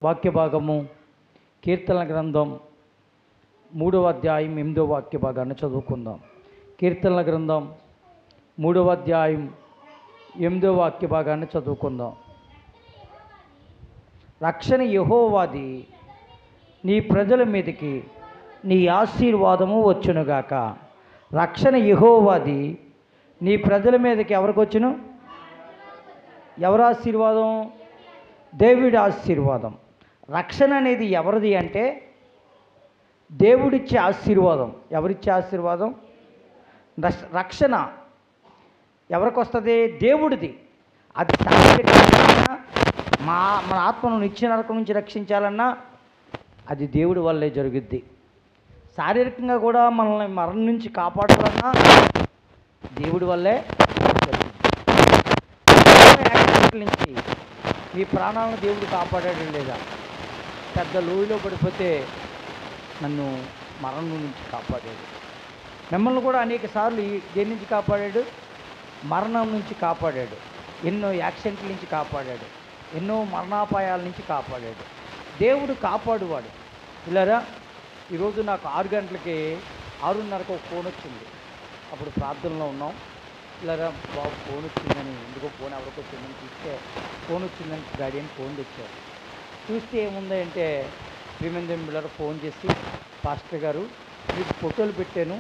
వాక్య భాగము కీర్తనల గ్రంథం 3వ అధ్యాయం 8వ వాక్య భాగాన్ని చదువుకుందాం. కీర్తనల గ్రంథం 3వ అధ్యాయం 8వ వాక్య భాగాన్ని చదువుకుందాం. రక్షణ యెహోవాది, నీ ప్రజల మీదకి నీ ఆశీర్వాదము వచ్చునుగాక. రక్షణ యెహోవాది, నీ ప్రజల మీదకి ఎవరికి వచ్చును? ఎవరి ఆశీర్వాదం? దేవుడి ఆశీర్వాదం. రక్షణ అనేది ఎవరిది అంటే దేవుడిచ్చే ఆశీర్వాదం. ఎవరిచ్చే ఆశీర్వాదం? రక్షణ ఎవరికి వస్తుంది? దేవుడిది. అది శారీరకంగా మన ఆత్మను నిత్య నరకం నుంచి రక్షించాలన్నా అది దేవుడి వల్లే జరుగుద్ది. శారీరకంగా కూడా మనల్ని మరణం నుంచి కాపాడాలన్నా దేవుడి వల్లే జరుగుద్ది. నుంచి మీ ప్రాణాలను దేవుడు కాపాడాడు లేదా? పెద్ద లోయలో పడిపోతే నన్ను మరణం నుంచి కాపాడాడు. మిమ్మల్ని కూడా అనేక సార్లు దేని నుంచి కాపాడాడు? మరణం నుంచి కాపాడాడు. ఎన్నో యాక్సిడెంట్ల నుంచి కాపాడాడు. ఎన్నో మరణాపాయాల నుంచి కాపాడాడు. దేవుడు కాపాడువాడు. ఇలారా ఈరోజు నాకు 6 గంటలకి 6:30కి ఒక ఫోన్ వచ్చింది. అప్పుడు ప్రార్థనలో ఉన్నాం. ఇలారా బాబు ఫోన్ వచ్చిందని, ఎందుకో ఫోన్ ఎవరికి వచ్చిందని చూస్తే ఫోన్ వచ్చిందని డాడీ అని ఫోన్ తెచ్చారు. చూస్తే ఏముంది అంటే ప్రియమైన బిడ్డలారా ఫోన్ చేసి, పాస్టర్ గారు మీకు ఫోటోలు పెట్టాను,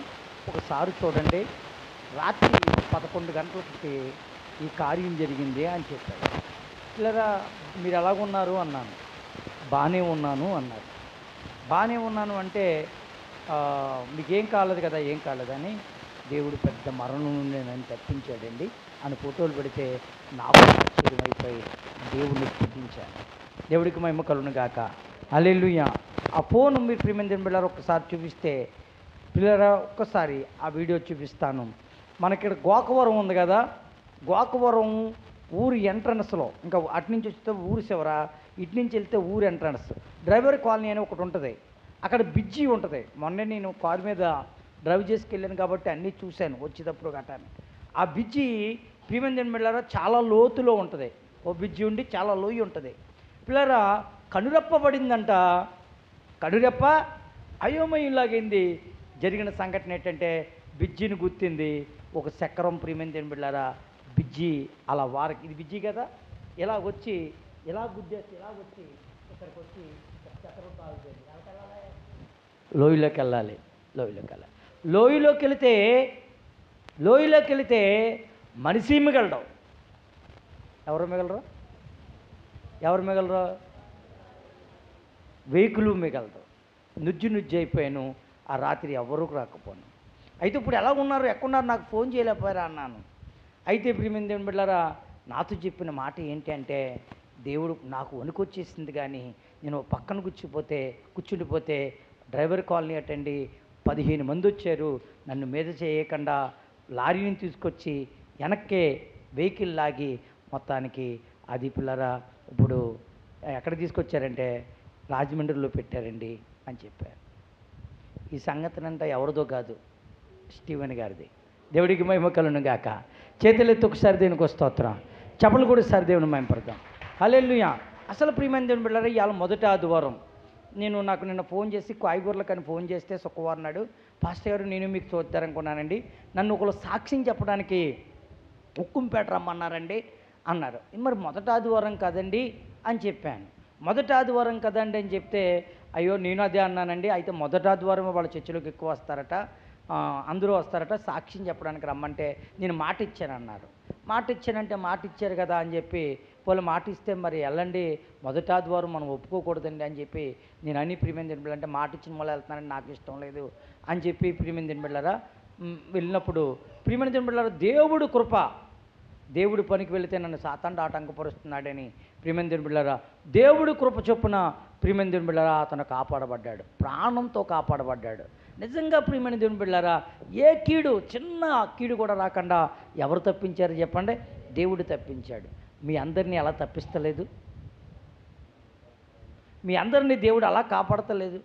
ఒకసారి చూడండి, రాత్రి 11 గంటలకి ఈ కార్యం జరిగింది అని చెప్పారు. ఇలారా మీరు ఎలాగున్నారు అన్నాను. బాగానే ఉన్నాను అన్నారు. బాగానే ఉన్నాను అంటే మీకేం కాలేదు కదా? ఏం కాలేదని దేవుడు పెద్ద మరణం నుండి నన్ను తప్పించాడండి అని ఫోటోలు పెడితే నాకు ఆశ్చర్యమైపోయి దేవుడిని స్తుతించాను. దేవుడికి మహిమ కలుగును గాక. హల్లెలూయా. ఆ ఫోన్ మీరు ప్రియమైన బిడ్డలారా ఒక్కసారి చూపిస్తే, పిల్లరా ఒక్కసారి ఆ వీడియో చూపిస్తాను. మనకిక్కడ గోకవరం ఉంది కదా, గోకవరం ఊరు ఎంట్రన్స్లో, ఇంకా అటు నుంచి వస్తే ఊరు చివర, ఇటు నుంచి వెళ్తే ఊరు ఎంట్రన్స్ డ్రైవర్ కాలనీ అని ఒకటి ఉంటుంది. అక్కడ బిజ్జి ఉంటుంది. మొన్నే నేను కారు మీద డ్రైవ్ చేసుకెళ్ళాను కాబట్టి అన్నీ చూశాను వచ్చేటప్పుడు గట్టాను. ఆ బిజ్జి ప్రియమైన బిడ్డలారా చాలా లోతులో ఉంటుంది. ఓ బిజ్జి ఉండి చాలా లోయి ఉంటుంది. పిల్లరా కనురెప్ప పడిందంట. కనురెప్ప అయోమయంలాగైంది. జరిగిన సంఘటన ఏంటంటే బిజ్జిని గుర్తింది ఒక చక్రం. ప్రియమైన బిడ్డలారా బిజ్జి అలా ఇది బిజ్జి కదా, ఇలా వచ్చి ఇలా గుద్దేసి ఇలా వచ్చి ఇక్కడికి వచ్చి చక్రం తాగుతుంది. లోయలోకి వెళ్ళాలి. లోయలోకి వెళితే మనిషి మిగలడు. ఎవరు మిగలరు? వెహికల్ మిగలదు. నుజ్జు అయిపోయాను. ఆ రాత్రి ఎవరూ రాకపోను. అయితే ఇప్పుడు ఎలా ఉన్నారు, ఎక్కడున్నారు, నాకు ఫోన్ చేయలేకపోయారా అన్నాను. అయితే ప్రియమైన దేవుని బిడ్డలారా నాతో చెప్పిన మాట ఏంటి అంటే, దేవుడు నాకు వణుకొచ్చేసింది కానీ నేను పక్కన కూర్చుండిపోతే డ్రైవర్ కాలనీ అటండి 15 మంది వచ్చారు. నన్ను మీద చేయకుండా లారీని తీసుకొచ్చి వెనక్కే వెహికల్ లాగి మొత్తానికి అది పిల్లరా ఇప్పుడు ఎక్కడ తీసుకొచ్చారంటే రాజమండ్రిలో పెట్టారండి అని చెప్పారు. ఈ సంగతినంతా ఎవరిదో కాదు, స్టీవెన్ గారిది. దేవుడికి మహిమ కలుగును గాక. చేతులెత్తి ఒకసారి దేవునికి స్తోత్రం, చప్పలు కూడా ఒకసారి దేవుని మహిమపడదాం. హల్లెలూయా. అసలు ప్రియమైన దేవుని బిడ్డలారా ఇవాళ మొదటి ఆదివారం. నాకు నిన్న ఫోన్ చేసి కాయగూరలకని ఫోన్ చేస్తే శుక్రవారం నాడు, పాస్టర్ గారు నేను మీకు చూద్దారనుకున్నానండి, నన్ను ఒకళ్ళు సాక్ష్యం చెప్పడానికి ఉక్కుంపేట రమ్మన్నారండి అన్నారు. మరి మొదటి ఆదివారం కదండి అని చెప్పాను. మొదటి ఆదివారం కదండి అని చెప్తే, అయ్యో నేను అదే అన్నానండి. అయితే మొదటి ఆదివారం వాళ్ళ చర్చిలోకి ఎక్కువ వస్తారట, అందరూ వస్తారట, సాక్ష్యం చెప్పడానికి రమ్మంటే నేను మాట ఇచ్చానన్నారు. మాట ఇచ్చారు కదా అని చెప్పి, వాళ్ళు మాట ఇస్తే మరి వెళ్ళండి, మొదటి ఆదివారం మనం ఒప్పుకోకూడదండి అని చెప్పి నేను అన్ని ప్రియమైన దినబిడ్డలు అంటే మాట ఇచ్చిన వాళ్ళు వెళ్తున్నానని నాకు ఇష్టం లేదు అని చెప్పి ప్రియమైన దినబిడ్డలారా వెళ్ళినప్పుడు ప్రియమైన దినబిడ్డలారా దేవుడు కృప, దేవుడు పనికి వెళితే నన్ను సాతాను ఆటంకపరుస్తున్నాడని ప్రియమైన దినబిడ్డలారా దేవుడు కృప చొప్పున ప్రియమైన దినబిడ్డలారా అతను కాపాడబడ్డాడు, ప్రాణంతో కాపాడబడ్డాడు. నిజంగా ప్రియమైన దేవుని బిడ్డలారా ఏ చిన్న కీడు కూడా రాకుండా ఎవరు తప్పించారు చెప్పండి? దేవుడు తప్పించాడు. మీ అందరినీ అలా తప్పిస్తలేదు? మీ అందరినీ దేవుడు అలా కాపాడతలేదు?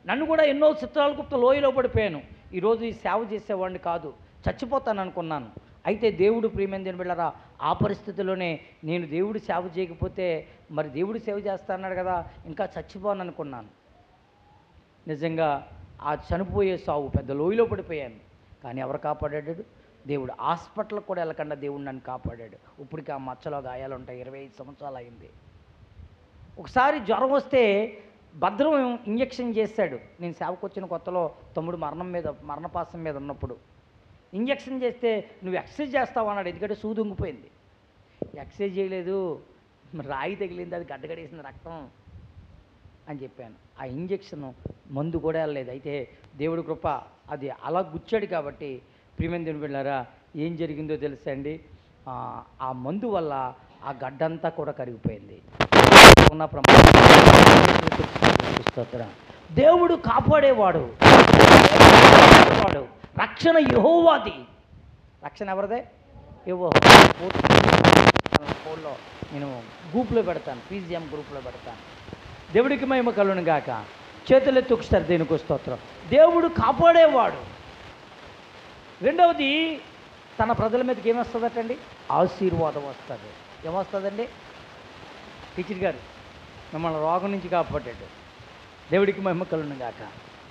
నన్ను కూడా ఎన్నో చిత్రాల గుప్త లోయలో పడిపోయాను. ఈరోజు ఈ సేవ చేసేవాడిని కాదు, చచ్చిపోతాను అనుకున్నాను. అయితే దేవుడు ప్రియమైన దేవుని బిడ్డలారా, ఆ పరిస్థితిలోనే నేను దేవుడు సేవ చేయకపోతే మరి దేవుడు సేవ చేస్తా అన్నాడు కదా, ఇంకా చచ్చిపోను అనుకున్నాను. నిజంగా ఆ చనిపోయే సావు పెద్ద లోయలో పడిపోయాను. కానీ ఎవరు కాపాడాడు? దేవుడు. హాస్పిటల్కి కూడా వెళ్ళకుండా దేవుడు నన్ను కాపాడాడు. ఇప్పటికి ఆ మచ్చలో గాయాలు ఉంటాయి. 25 సంవత్సరాలు అయింది. ఒకసారి జ్వరం వస్తే భద్రం ఇంజక్షన్ చేశాడు. నేను సేవకు వచ్చిన కొత్తలో తమ్ముడు మరణపాసం మీద ఉన్నప్పుడు ఇంజక్షన్ చేస్తే నువ్వు ఎక్సర్సైజ్ చేస్తావు అన్నాడు. ఎందుకంటే సూది ఉంగిపోయింది. ఎక్సర్సైజ్ చేయలేదు, రాయి తగిలింది, అది గడ్డగడేసిన రక్తం అని చెప్పాను. ఆ ఇంజక్షన్ మందు కూడా వెళ్ళలేదు. అయితే దేవుడి కృప, అది అలా గుచ్చాడు కాబట్టి ప్రియమైన దేవుని బిడ్డలారా, ఏం జరిగిందో తెలుసా అండి? ఆ మందు వల్ల ఆ గడ్డంతా కూడా కరిగిపోయింది. ఉన్న ప్రమాదం. దేవుడు కాపాడేవాడు. రక్షణ యెహోవాది. రక్షణ ఎవరిదే? యెహోవా. ఫోన్లో నేను గ్రూప్లో పెడతాను, పీజీఎం గ్రూప్లో పెడతాను. దేవుడికి మహిమ కలుగును గాక. చేతులెత్తి ఒకసారి దేనికి స్తోత్రం. దేవుడు కాపాడేవాడు. రెండవది, తన ప్రజల మీదకి ఏమొస్తుందటండి? ఆశీర్వాదం వస్తుంది. ఏమొస్తుందండి? టీచర్ గారు మిమ్మల్ని రోగం నుంచి కాపాడాడు. దేవుడికి మహిమ కలుగును గాక.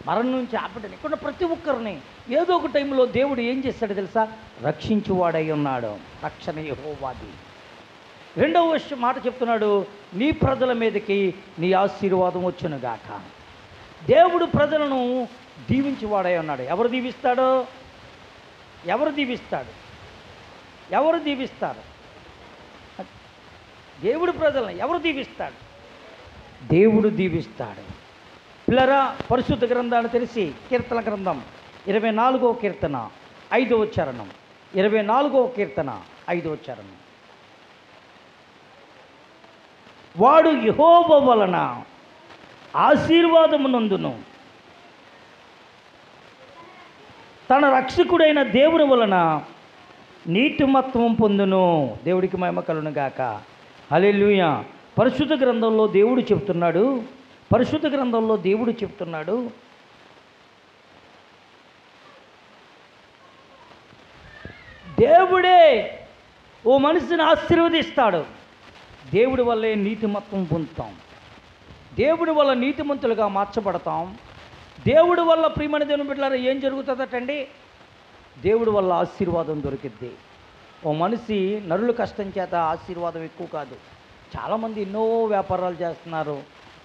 మరణం నుంచి ఆపడండి. ఇక్కడ ప్రతి ఒక్కరిని ఏదో ఒక టైంలో దేవుడు ఏం చేస్తాడో తెలుసా? రక్షించువాడై ఉన్నాడు. రక్షణ యెహోవాది. రెండవ మాట చెప్తున్నాడు, నీ ప్రజల మీదకి నీ ఆశీర్వాదం వచ్చును గాక. దేవుడు ప్రజలను దీవించువాడై ఉన్నాడు. ఎవరు దీవిస్తాడు? ఎవరు దీవిస్తాడు? ఎవరు దీవిస్తారు? దేవుడు ప్రజలను ఎవరు దీవిస్తాడు? దేవుడు దీవిస్తాడు. పిల్లరా, పరిశుద్ధ గ్రంథాన్ని తెలిసి కీర్తన గ్రంథం 24వ కీర్తన 5వ చరణం. 24వ కీర్తన 5వ చరణం. వాడు యెహోవా వలన ఆశీర్వాదమునందును, తన రక్షకుడైన దేవుని వలన నీతిమత్వం పొందును. దేవుడికి మహిమ కలుగును గాక. హల్లెలూయా. పరిశుద్ధ గ్రంథంలో దేవుడు చెప్తున్నాడు, దేవుడే ఓ మనిషిని ఆశీర్వదిస్తాడు. దేవుడి వల్లే నీతిమత్వం పొందుతాం. దేవుడి వల్ల నీతిమంతులుగా మార్చబడతాం. దేవుడి వల్ల ప్రియమైన దేవుని బిడ్డలారా ఏం జరుగుతుందటండి? దేవుడి వల్ల ఆశీర్వాదం దొరికిద్ది. ఓ మనిషి నరుల కష్టం చేత ఆశీర్వాదం ఎక్కువ కాదు. చాలామంది ఎన్నో వ్యాపారాలు చేస్తున్నారు,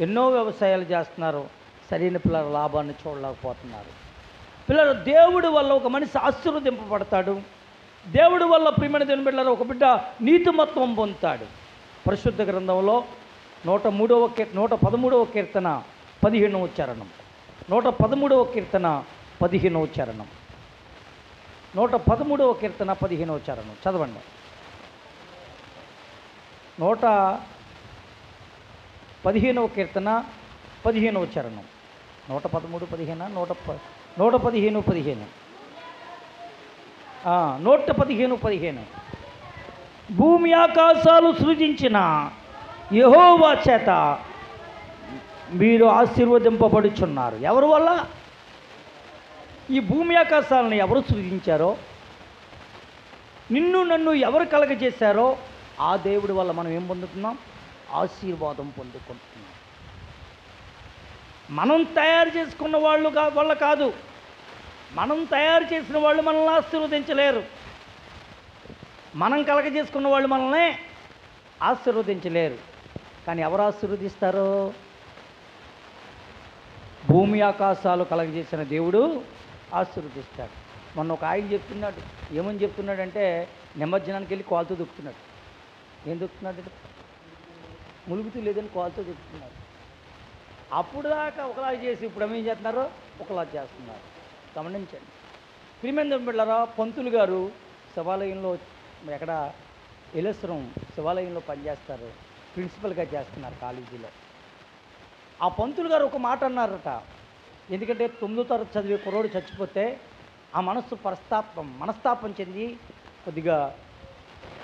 ఎన్నో వ్యవసాయాలు చేస్తున్నారు, సరైన పిల్లల లాభాన్ని చూడలేకపోతున్నారు. పిల్లలు దేవుడి వల్ల ఒక మనిషి ఆశీర్వదింపబడతాడు. దేవుడి వల్ల ప్రియమైన దేవుని బిడ్డలారా ఒక బిడ్డ నీతిమత్వం పొందుతాడు. పరిశుద్ధ గ్రంథంలో 113వ కీర్తన 15వ చరణం. 113వ కీర్తన 15వ చరణం. 113వ కీర్తన 15వ చరణం చదవండి. 115వ కీర్తన 15వ చరణం. 113, 15, 115, 15. భూమి ఆకాశాలు సృజించిన యెహోవా చేత మీరు ఆశీర్వదింపబడుచున్నారు. ఎవరి వల్ల? ఈ భూమి ఆకాశాలను ఎవరు సృజించారో, నిన్ను నన్ను ఎవరు కలగజేశారో ఆ దేవుడి వల్ల మనం ఏం పొందుతున్నాం? ఆశీర్వాదం పొందుకుంటున్నాం. మనం తయారు చేసుకున్న వాళ్ళు వల్ల కాదు. మనం తయారు చేసిన వాళ్ళు మనల్ని ఆశీర్వదించలేరు. మనం కలగజేసుకున్న వాళ్ళు మనల్ని ఆశీర్వదించలేరు. కానీ ఎవరు ఆశీర్వదిస్తారో? భూమి ఆకాశాలు కలగజేసిన దేవుడు ఆశీర్వదిస్తాడు. మొన్న ఒక ఆయన చెప్తున్నాడు. ఏమని చెప్తున్నాడంటే, నిమజ్జనానికి వెళ్ళి కాలుతో దొక్కుతున్నాడు. ఏం దొక్కుతున్నాడు? ములుగుతూ లేదని కాలుతో దొక్కుతున్నాడు. అప్పుడు దాకా ఒకలా చేసి ఇప్పుడు ఏం చేస్తున్నారు? ఒకలా చేస్తున్నారు. గమనించండి. ప్రియమైన బిడ్డలారా, పంతులు గారు శివాలయంలో, ఎక్కడ ఎలేశ్వరం శివాలయంలో పనిచేస్తారు, ప్రిన్సిపల్గా చేస్తున్నారు కాలేజీలో. ఆ పంతులు గారు ఒక మాట అన్నారట. ఎందుకంటే 9వ తరగతి చదివే కుర్రోడు చచ్చిపోతే ఆ మనస్తాపం చెంది, కొద్దిగా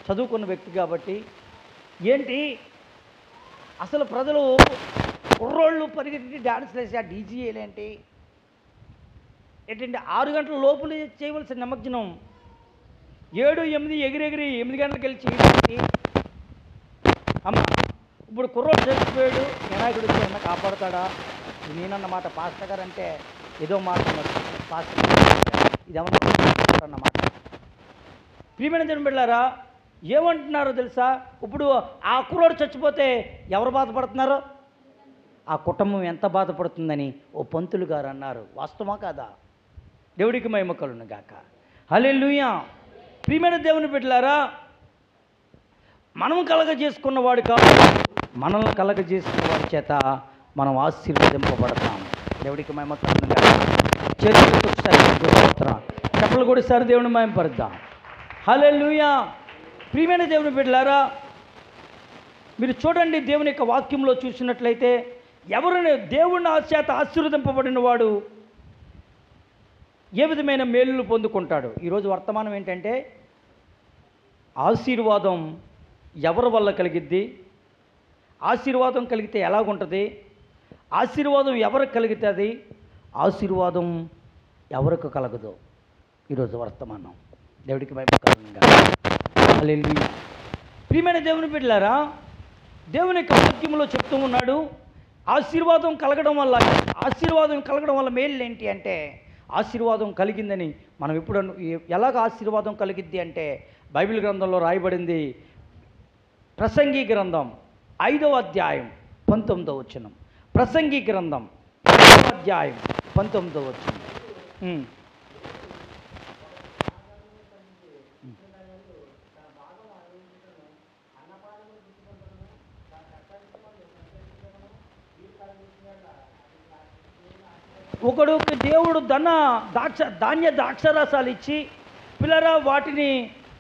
చదువుకున్న వ్యక్తి కాబట్టి, ఏంటి అసలు ప్రజలు కుర్రోళ్ళు పరిగెత్తి డాన్స్లు వేసి ఆ డీజీఏలేంటి, ఏంటంటే 6 గంటల లోపల చేయవలసిన నిమజ్జనం 7, 8 ఎగిరెగిరి 8 గంటలకు వెళ్ళి చేయడానికి అమ్మ ఇప్పుడు కుర్రోడు చచ్చిపోయాడు, వినాయకుడు వచ్చి అన్న కాపాడుతాడా? ఇది నేనన్నమాట. పాస్టర్ గారు అంటే ఏదో మాట పాస్టర్ ఇది అన్నమాట. ప్రియమైన జనం బిడ్డలారా, ఏమంటున్నారో తెలుసా? ఇప్పుడు ఆ కుర్రోడు చచ్చిపోతే ఎవరు బాధపడుతున్నారు? ఆ కుటుంబం ఎంత బాధపడుతుందని ఓ పంతులు గారు అన్నారు. వాస్తవమా కాదా? దేవుడికి మహిమ కలుగును గాక. హల్లెలూయా. ప్రియమైన దేవుని బిడ్డలారా, మనం కలగజేసుకున్నవాడు కాదు, మనల్ని కలగజేసుకున్న వాడి చేత మనం ఆశీర్వదింపబడతాం. దేవుడికి మహిమ కలుగును గాక. చేతులతో స్తోత్రం, చెప్పలు కూడా సారి దేవుని మహిమపరుద్దాం. హల్లెలూయా. ప్రియమైన దేవుని బిడ్డలారా, మీరు చూడండి, దేవుని యొక్క వాక్యంలో చూసినట్లయితే ఎవరిని దేవుని చేత ఆశీర్వదింపబడిన వాడు ఏ విధమైన మేలులు పొందుకుంటాడు? ఈరోజు వర్తమానం ఏంటంటే ఆశీర్వాదం ఎవరి వల్ల కలిగిద్ది, ఆశీర్వాదం కలిగితే ఎలాగుంటుంది, ఆశీర్వాదం ఎవరికి కలుగుతుంది, ఆశీర్వాదం ఎవరికి కలగదు. ఈరోజు వర్తమానం. దేవుడికి మహిమ కలుగును గాక. హల్లెలూయా. ప్రియమైన దేవుని బిడ్డలారా, దేవుని యొక్క వాక్యంలో చెప్తూ ఉన్నాడు, ఆశీర్వాదం కలగడం వల్ల మేలు ఏంటి అంటే, ఆశీర్వాదం కలిగిందని మనం ఇప్పుడు ఎలాగ ఆశీర్వాదం కలిగిద్ది అంటే బైబిల్ గ్రంథంలో రాయబడింది. ప్రసంగి గ్రంథం 5వ అధ్యాయం 19వ వచనం. ప్రసంగి గ్రంథం 5వ అధ్యాయం 19వ వచనం. ఒకడుకి దేవుడు ధాన్య ద్రాక్షరసాలు ఇచ్చి పిల్లరా వాటిని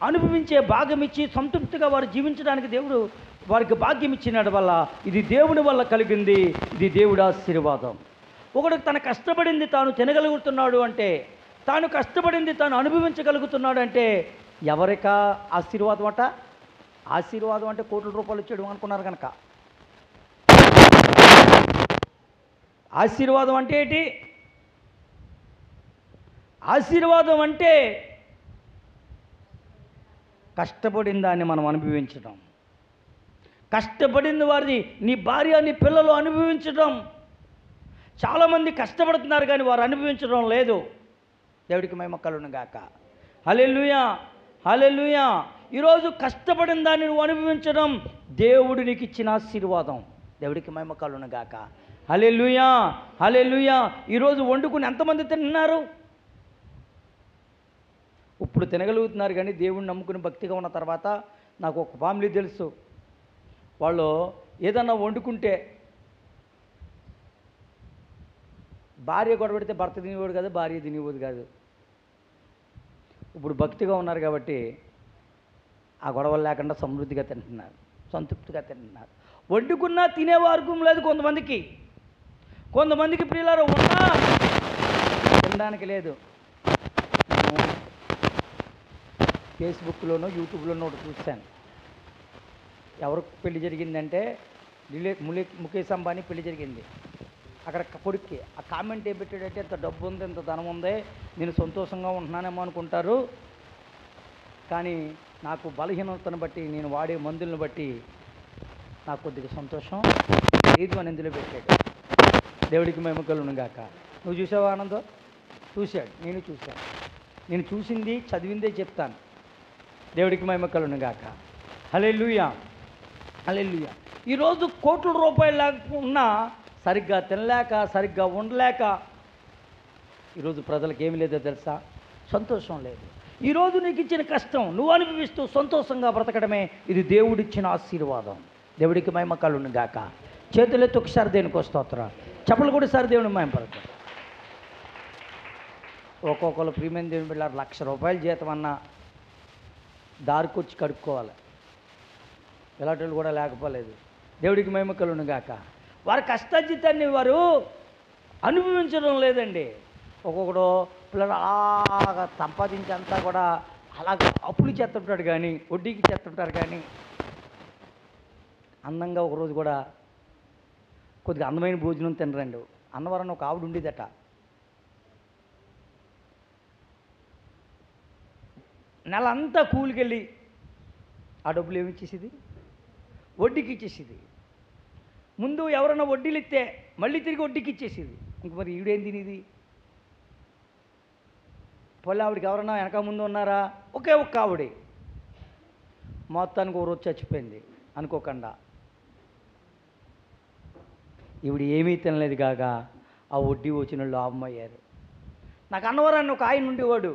అనుభవించే భాగం ఇచ్చి సంతృప్తిగా వారు జీవించడానికి దేవుడు వారికి భాగ్యం ఇచ్చినడు వల్ల ఇది దేవుని వల్ల కలిగింది. ఇది దేవుడి ఆశీర్వాదం. ఒకడు తన కష్టపడింది తాను తినగలుగుతున్నాడు అంటే, తాను కష్టపడింది తాను అనుభవించగలుగుతున్నాడు అంటే ఎవరికా ఆశీర్వాదం అట? ఆశీర్వాదం అంటే కోట్ల రూపాయలు ఇచ్చేయడం అనుకున్నారు కనుక. ఆశీర్వాదం అంటే ఏంటి? ఆశీర్వాదం అంటే కష్టపడిన దాన్ని మనం అనుభవించడం, కష్టపడిన వారిని నీ భార్య నీ పిల్లలు అనుభవించడం. చాలామంది కష్టపడుతున్నారు కానీ వారు అనుభవించడం లేదు. దేవుడికి మహిమ కలుగును గాక. హల్లెలూయా. హల్లెలూయా. ఈరోజు కష్టపడిన దాన్ని నువ్వు అనుభవించడం దేవుడు నీకు ఇచ్చిన ఆశీర్వాదం. దేవుడికి మహిమ కలుగును గాక. హల్లెలూయా. హల్లెలూయా. ఈరోజు వండుకుని ఎంతమంది తింటున్నారు? ఇప్పుడు తినగలుగుతున్నారు కానీ దేవుడిని నమ్ముకుని భక్తిగా ఉన్న తర్వాత నాకు ఒక ఫ్యామిలీ తెలుసు, వాళ్ళు ఏదన్నా వండుకుంటే భార్య గొడవడితే భర్త తినేవాడు కాదు, భార్య తినేవాడు కాదు. ఇప్పుడు భక్తిగా ఉన్నారు కాబట్టి ఆ గొడవలు లేకుండా సమృద్ధిగా తింటున్నారు, సంతృప్తిగా తింటున్నారు. వండుకున్నా తినే వర్గం లేదు కొంతమందికి ప్రియులారా ఉన్నా తినడానికి లేదు. ఫేస్బుక్లోనో యూట్యూబ్లోనో ఒకటి చూశాను. ఎవరికి పెళ్లి జరిగిందంటే ముఖేష్ అంబానీ పెళ్లి జరిగింది. అక్కడ కొడుక్కి ఆ కామెంట్ ఏం పెట్టాడంటే, ఇంత డబ్బు ఉంది, ఇంత ధనం ఉంది, నేను సంతోషంగా ఉంటున్నానేమో అనుకుంటారు, కానీ నాకు బలహీనతను బట్టి నేను వాడే మందులను బట్టి నాకు కొద్దిగా సంతోషం లేదు అని ఇందులో పెట్టాడు. దేవుడికి మహిమ కలుగును గాక. నువ్వు చూసావా ఆనందం? చూశాడు, నేను చూశాను. నేను చూసింది చదివిందే చెప్తాను. దేవుడికి మహిమ కలుగును గాక. హల్లెలూయా. హల్లెలూయా. ఈరోజు కోట్ల రూపాయలు లేకున్నా సరిగ్గా తినలేక, సరిగ్గా ఉండలేక ఈరోజు ప్రజలకు ఏమి లేదో తెలుసా? సంతోషం లేదు. ఈరోజు నీకు ఇచ్చిన కష్టం నువ్వు అనుభవిస్తూ సంతోషంగా బ్రతకడమే ఇది దేవుడిచ్చిన ఆశీర్వాదం. దేవుడికి మహిమ కలుగును గాక. చేతులెత్తి ఒకసారి దేవునికి స్తోత్రం, చెప్పలు కూడా సారి దేవుని మహిమపడతారు. ఒక్కొక్కరు ప్రియమైన దేవుని బిడ్డ ₹1,00,000 జీతం అన్నా దారికొచ్చి కడుక్కోవాలి. ఇలాంటి వాళ్ళు కూడా లేకపోలేదు. దేవుడికి మహిమ కలుగును గాక. వారి కష్టార్జితాన్ని వారు అనుభవించడం లేదండి. ఒక్కొక్కడు పిల్లలు అలాగా సంపాదించేంతా కూడా అలాగ అప్పులు చేస్తుంటాడు కానీ, వడ్డీకి చేస్తుంటారు కానీ, అందంగా ఒకరోజు కూడా కొద్దిగా అందమైన భోజనం తినరండి. అన్నవరం ఒక ఆవిడ ఉండేదట. నెల అంతా కూలికెళ్ళి ఆ డబ్బులు ఏమి ఇచ్చేసేది? వడ్డీకి ఇచ్చేసేది. ముందు ఎవరైనా వడ్డీలు ఇస్తే మళ్ళీ తిరిగి వడ్డీకి ఇచ్చేసేది. ఇంక మరి ఈవిడేం తినేది? పొల్లి ఆవిడకి ఎవరన్నా వెనక ముందు ఉన్నారా? ఒకే ఒక్క ఆవిడే. మొత్తానికి ఒక రోజు చచ్చిపోయింది అనుకోకుండా. ఈవిడ ఏమీ తినలేదు కాక ఆ వడ్డీ వచ్చిన వాళ్ళు లాభమయ్యారు. నాకు అన్నవరాన్ని ఒక ఆయన ఉండేవాడు,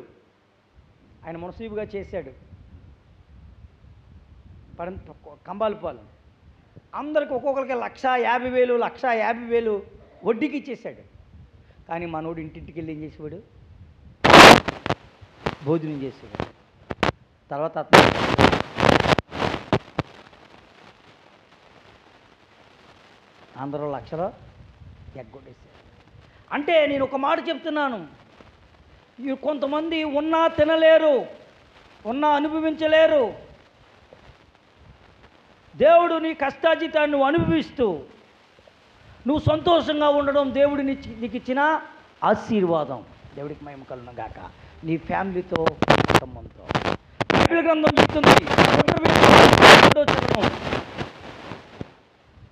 ఆయన మునసీబుగా చేశాడు. కంబాలపాలెం అందరికి ఒక్కొక్కరికి 1,50,000 1,50,000 వడ్డీకి ఇచ్చేశాడు. కానీ మనోడు ఇంటింటికి వెళ్ళి ఏం చేసేవాడు? భోజనం చేసేవాడు. తర్వాత అందరూ లక్షలు ఎగ్గొట్టేశారు. అంటే నేను ఒక మాట చెప్తున్నాను, కొంతమంది ఉన్నా తినలేరు, ఉన్నా అనుభవించలేరు. దేవుడు నీ కష్టార్జితాన్ని నువ్వు అనుభవిస్తూ నువ్వు సంతోషంగా ఉండడం దేవుడు నీకు ఇచ్చిన ఆశీర్వాదం. దేవుడికి మహిమ కలుగును గాక. నీ ఫ్యామిలీతో, కుటుంబంతో. బైబిల్ గ్రంథం చెప్తుంది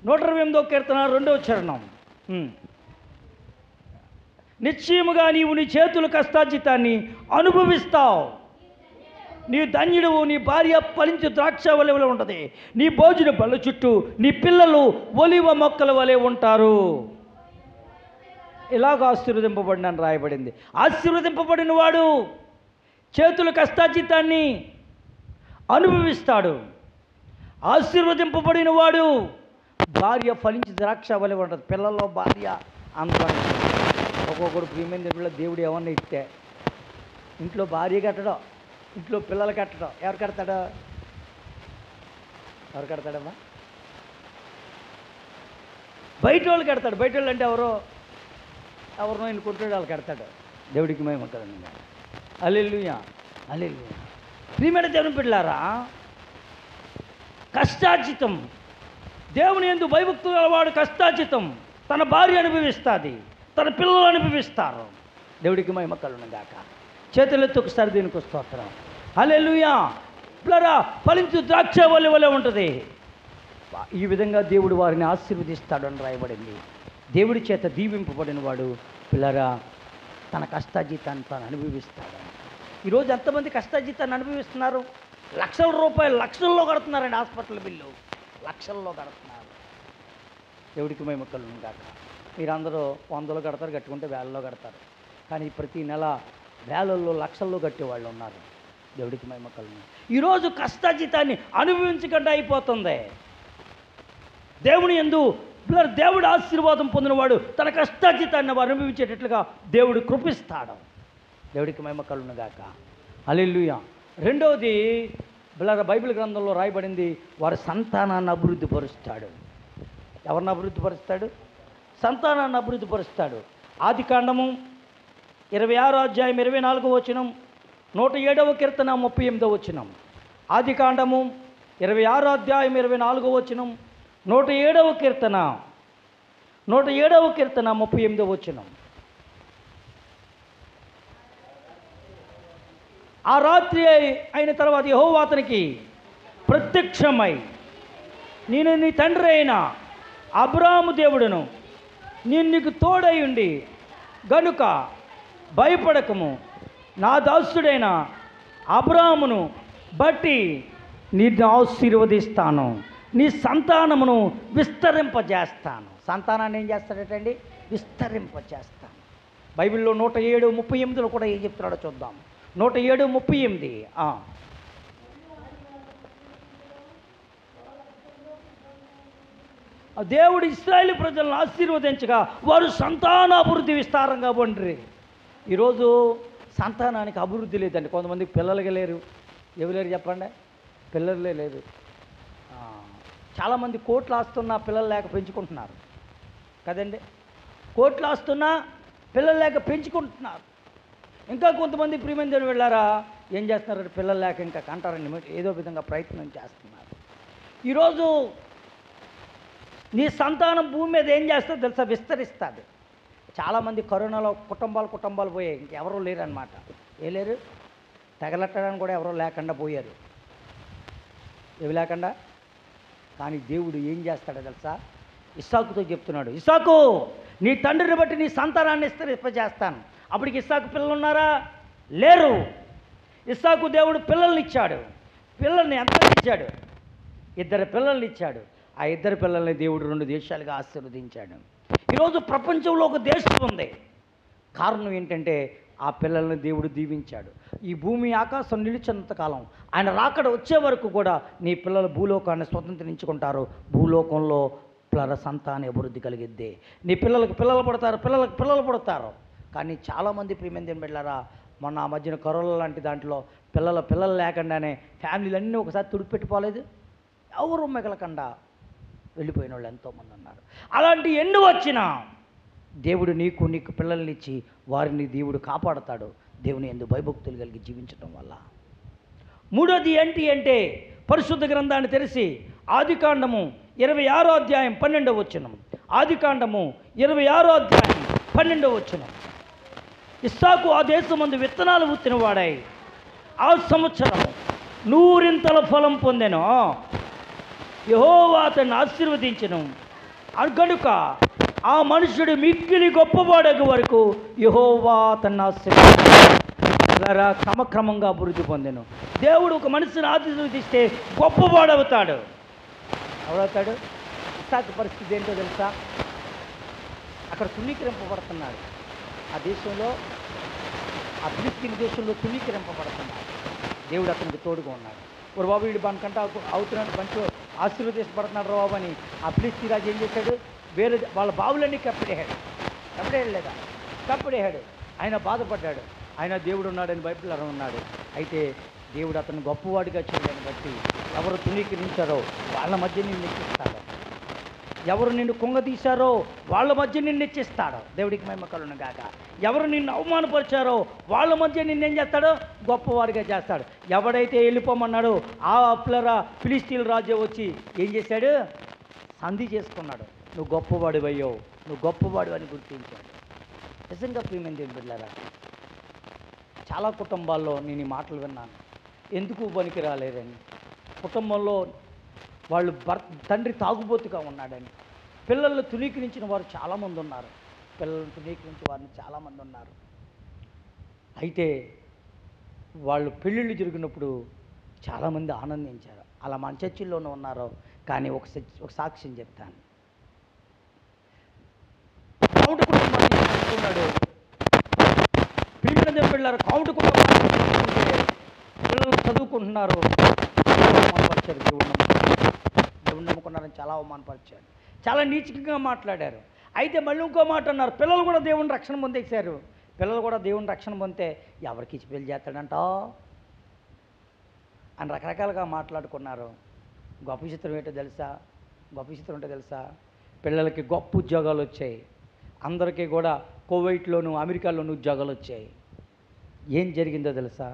128వ కీర్తన 2వ చరణం, నిశ్చయముగా నీవు నీ చేతుల కష్టార్జితాన్ని అనుభవిస్తావు. నీ ధన్యుడు, నీ భార్య ఫలించు ద్రాక్ష వలె ఉంటుంది. నీ భోజన బల్ల చుట్టూ నీ పిల్లలు ఒలివ మొక్కల వలె ఉంటారు. ఇలాగ ఆశీర్వదింపబడినని రాయబడింది. ఆశీర్వదింపబడిన వాడు చేతుల కష్టార్జితాన్ని అనుభవిస్తాడు. ఆశీర్వదింపబడిన వాడు భార్య ఫలించి ద్రాక్ష వలె ఉంటుంది. పిల్లల్లో భార్య అందరం. ఒక్కొక్కడు ప్రియమైన దేవుడు ఏమన్నా ఇస్తే ఇంట్లో భార్య కట్టడం, ఇంట్లో పిల్లలు కట్టడం. ఎవరు కడతాడో? ఎవరు కడతాడమ్మా? బయట వాళ్ళు కడతాడు. బయట వాళ్ళు అంటే ఎవరినో ఎన్నుకుంటాడు, వాళ్ళు కడతాడు. దేవుడికి మహిమ కలుగును. హల్లెలూయా, హల్లెలూయా. ప్రియమైన దేవుని బిడ్డలారా, కష్టార్జితం, దేవుని యందు భయభక్తులు గలవాడు కష్టార్జితం తన భార్య అనుభవిస్తుంది, తన పిల్లలు అనుభవిస్తారు. దేవుడికి మహిమ కలుగును గాక. చేతులెత్తి ఒకసారి దీనికి స్తోత్రం. హల్లెలూయా. పిల్లరా, ఫలించు ద్రాక్ష వలె ఉంటుంది. ఈ విధంగా దేవుడు వారిని ఆశీర్వదిస్తాడని రాయబడింది. దేవుడి చేత దీవింపబడిన వాడు పిల్లరా తన కష్టార్జితాన్ని తాను అనుభవిస్తాడు. ఈరోజు ఎంతమంది కష్టార్జితాన్ని అనుభవిస్తున్నారు? లక్షల రూపాయలు లక్షల్లో కడుతున్నారండి. హాస్పిటల్ బిల్లు లక్షల్లో కడుతున్నారు. దేవుడికి మహిమ కలుగును గాక. మీరందరూ 100లో కడతారు, కట్టుకుంటే వేలలో కడతారు. కానీ ప్రతి నెల వేలల్లో లక్షల్లో కట్టేవాళ్ళు ఉన్నారు. దేవుడికి మహిమ కలుగును. ఈరోజు కష్టార్జితాన్ని అనుభవించకుండా అయిపోతుంది. దేవుని యందు దేవుడు ఆశీర్వాదం పొందినవాడు తన కష్టార్జితాన్ని అనుభవించేటట్లుగా దేవుడు కృపిస్తాడు. దేవుడికి మహిమ కలుగును గాక. హల్లెలూయా. రెండవది బైబిల్ గ్రంథంలో రాయబడింది, వారి సంతానాన్ని అభివృద్ధి పరుస్తాడు. ఎవరిని అభివృద్ధి పరుస్తాడు? సంతానాన్ని అభివృద్ధి పరుస్తాడు. ఆదికాండము 26వ అధ్యాయం 24వ వచనం, 107వ కీర్తన 38వ వచనం. ఆదికాండము 26వ అధ్యాయం 24వ వచనం, 107వ కీర్తన 38వ వచనం. ఆ రాత్రి అయిన తర్వాత యెహోవా అతనికి ప్రత్యక్షమై, నేను నీ తండ్రి అయిన అబ్రాహాము దేవుడును, నేను నీకు తోడై ఉండి గనుక భయపడకము, నా దాసుడైన అబ్రాహామును బట్టి నిన్ను ఆశీర్వదిస్తాను, నీ సంతానమును విస్తరింపజేస్తాను. సంతానాన్ని ఏం చేస్తాడటండి? విస్తరింపజేస్తాను. బైబిల్లో 107:38 కూడా ఏం చెప్తున్నాడో చూద్దాం. 107:38. దేవుడు ఇశ్రాయేలు ప్రజలను ఆశీర్వదించగా వారు సంతానాభివృద్ధి విస్తారంగా ఉండ్రి. ఈరోజు సంతానానికి అభివృద్ధి లేదండి. కొంతమందికి పిల్లలకి లేరు. ఎవరు లేరు చెప్పండి? పిల్లలే లేదు. చాలామంది కోట్లు ఆస్తున్నా పిల్లలు లేక పెంచుకుంటున్నారు కదండి. కోట్లు ఆస్తున్నా పిల్లలు లేక పెంచుకుంటున్నారు. ఇంకా కొంతమంది ప్రియమైన దేవుని వెళ్ళారా ఏం చేస్తున్నారు? పిల్లలు లేక ఇంకా కంటారని ఏదో విధంగా ప్రయత్నం చేస్తున్నారు. ఈరోజు నీ సంతానం భూమి మీద ఏం చేస్తుందో తెలుసా? విస్తరిస్తుంది. చాలామంది కరోనాలో కుటుంబాలు పోయాయి, ఇంకెవరూ లేరు అనమాట. ఏ లేరు? తగలట్టడానికి కూడా ఎవరో లేకుండా పోయారు. ఏవి లేకుండా. కానీ దేవుడు ఏం చేస్తాడో తెలుసా? ఇస్సాకుతో చెప్తున్నాడు, ఇస్సాకు, నీ తండ్రిని బట్టి నీ సంతానాన్ని విస్తరింపజేస్తాను. అప్పటికి ఇస్సాకు పిల్లలు ఉన్నారా? లేరు. ఇస్సాకు దేవుడు పిల్లల్ని ఇచ్చాడు. పిల్లల్ని ఎంత ఇచ్చాడు? 2 పిల్లల్ని ఇచ్చాడు. ఆ 2 పిల్లల్ని దేవుడు 2 దేశాలుగా ఆశీర్వదించాడు. ఈరోజు ప్రపంచంలో ఒక దేశం ఉంది. కారణం ఏంటంటే ఆ పిల్లల్ని దేవుడు దీవించాడు. ఈ భూమి ఆకాశం నిలిచినంత కాలం, ఆయన రాకడ వచ్చే వరకు కూడా నీ పిల్లలు భూలోకాన్ని స్వతంత్రించుకుంటారు. భూలోకంలో సంతాన అభివృద్ధి కలిగిద్ది. నీ పిల్లలకు పిల్లలు పుడతారు, పిల్లలకు పిల్లలు పుడతారు. కానీ చాలామంది ప్రియమైన బిడ్డలారా, మొన్న ఆ మధ్యన కరోనా లాంటి దాంట్లో పిల్లలు లేకుండానే ఫ్యామిలీలన్నీ ఒకసారి తుడిపెట్టుకోలేదు. ఎవరు మిగలకుండా వెళ్ళిపోయిన వాళ్ళు ఎంతోమంది ఉన్నారు. అలాంటి ఎన్ని వచ్చినా దేవుడు నీకు పిల్లల్ని ఇచ్చి వారిని దేవుడు కాపాడతాడు. దేవుని యందు భయభక్తులు కలిగి జీవించడం వల్ల. మూడోది ఏంటి అంటే, పరిశుద్ధ గ్రంథాన్ని తెరిచి ఆదికాండము 26వ అధ్యాయం 12వ వచనం. ఆదికాండము 26వ అధ్యాయం 12వ వచనం. ఇస్సాకు ఆ దేశమందు విత్తనాలు ఉత్తిన వాడై ఆ సంవత్సరం 100 ఫలం పొందెను. యెహోవా అతన్ని ఆశీర్వదించెను. కనుక ఆ మనుషుడు మిక్కిలి గొప్పవాడగు వరకు యెహోవా అతన్ని ఆశీర్వదించెను. క్రమక్రమంగా అభివృద్ధి పొందెను. దేవుడు ఒక మనిషిని ఆశీర్వదిస్తే గొప్పవాడవుతాడు. ఎవరవుతాడు? ఇస్సాకు పరిస్థితి ఏంటో తెలుసా? అక్కడ తునీకరింపబడుతున్నాడు. ఆ దేశంలో, ఆ ఫిలిస్తీన్ దేశంలో తునీకరింపబడుతున్నాడు. దేవుడు అతనికి తోడుగా ఉన్నాడు. ఒక బాబు వీడు మనకంటే అవుతున్నాడు, మంచి ఆశీర్వదించబడుతున్నాడు బాబు అని ఆ ఫిలిస్తీన్ రాజు ఏం చేశాడు? వేరే వాళ్ళ బావులన్నీ కప్పడేయలేదా? కప్పడేయాడు. ఆయన బాధపడ్డాడు. ఆయన దేవుడు ఉన్నాడని బైబిల్ ఉన్నాడు. అయితే దేవుడు అతను గొప్పవాడిగా చేయడాన్ని బట్టి ఎవరు తునీకరించారో వాళ్ళ మధ్య నిన్ను హెచ్చిస్తాడు. ఎవరు నిన్ను కుంగదీశారో వాళ్ళ మధ్య నిన్ను హెచ్చిస్తాడు. దేవుడికి మహిమ కలుగును గాక. ఎవరు నిన్ను అవమానపరిచారో వాళ్ళ మధ్య నిన్నేం చేస్తాడో? గొప్పవాడిగా చేస్తాడు. ఎవడైతే వెళ్ళిపోమన్నాడో ఆ ఫిలిస్తీన్ రాజు వచ్చి ఏం చేశాడు? సంధి చేసుకున్నాడు. నువ్వు గొప్పవాడివయ్యో, నువ్వు గొప్పవాడు అని గుర్తించాడు. నిజంగా ప్రియమైన దేవుని బిడ్డలారా, చాలా కుటుంబాల్లో నేను ఈ మాటలు విన్నాను. ఎందుకు పనికి రాలేదని, కుటుంబంలో వాళ్ళు తండ్రి తాగుబోతుగా ఉన్నాడని, పిల్లలను తునీకరించిన వారు చాలామంది ఉన్నారు. పిల్లలను తునీకరించిన వారిని చాలామంది ఉన్నారు. అయితే వాళ్ళు పెళ్ళిళ్ళు జరిగినప్పుడు చాలామంది ఆనందించారు. అలా మన చర్చిల్లోనే ఉన్నారు. కానీ ఒక సాక్ష్యం చెప్తాను. కౌంటు కుటుంబాన్ని అనుకున్నాడు. పిల్లలు కౌంటు కుటుంబాన్ని పిల్లలు చదువుకుంటున్నారు. అవమానపరిచారు. దేవుడు నమ్ముకున్నారని చాలా అవమానపరిచారు. చాలా నీచంగా మాట్లాడారు. అయితే మళ్ళీ ఇంకో మాట అన్నారు, పిల్లలు కూడా దేవుని రక్షణ పొందేశారు. పిల్లలు కూడా దేవుని రక్షణ పొందితే ఎవరికి ఇచ్చి పెళ్లి చేస్తాడంట అని రకరకాలుగా మాట్లాడుకున్నారు. గొప్ప చిత్రం ఏంటో తెలుసా? పిల్లలకి గొప్ప ఉద్యోగాలు వచ్చాయి. అందరికీ కూడా కువైట్లోను అమెరికాలోను ఉద్యోగాలు వచ్చాయి. ఏం జరిగిందో తెలుసా?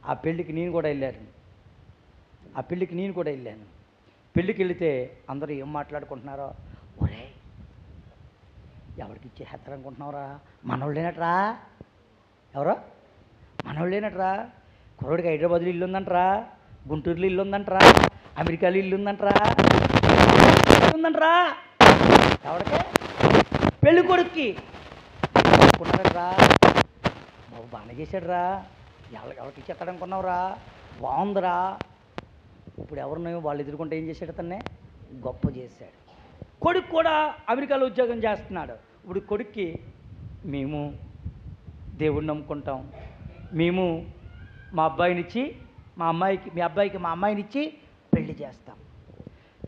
ఆ పెళ్ళికి నేను కూడా వెళ్ళాను. పెళ్ళికి వెళితే అందరూ ఏం మాట్లాడుకుంటున్నారో, ఒరే ఎవరికి ఇచ్చేస్తారు అనుకుంటున్నావురా? మనోళ్ళేనట్రా. ఎవరో మనోళ్ళేనట్రా. కుర్రోడికి హైదరాబాద్లో ఇల్లు ఉందంటరా, గుంటూరులో ఇల్లు ఉందంటరా, అమెరికాలో ఇల్లు ఉందంటరా. ఎవరికి? పెళ్ళి కొడుక్కి అనుకున్నారట్రా. బాబు బాగానే చేశాడురా, ఎవరికి ఇచ్చేస్తాడనుకున్నావురా, బాగుందిరా. ఇప్పుడు ఎవరినో వాళ్ళు ఎదుర్కొంటే ఏం చేశాడు? అతన్నే గొప్ప చేశాడు. కొడుకు కూడా అమెరికాలో ఉద్యోగం చేస్తున్నాడు. ఇప్పుడు కొడుక్కి మేము దేవుడిని నమ్ముకుంటాం, మేము మా అబ్బాయినిచ్చి మీ అబ్బాయికి మా అమ్మాయినిచ్చి పెళ్లి చేస్తాం.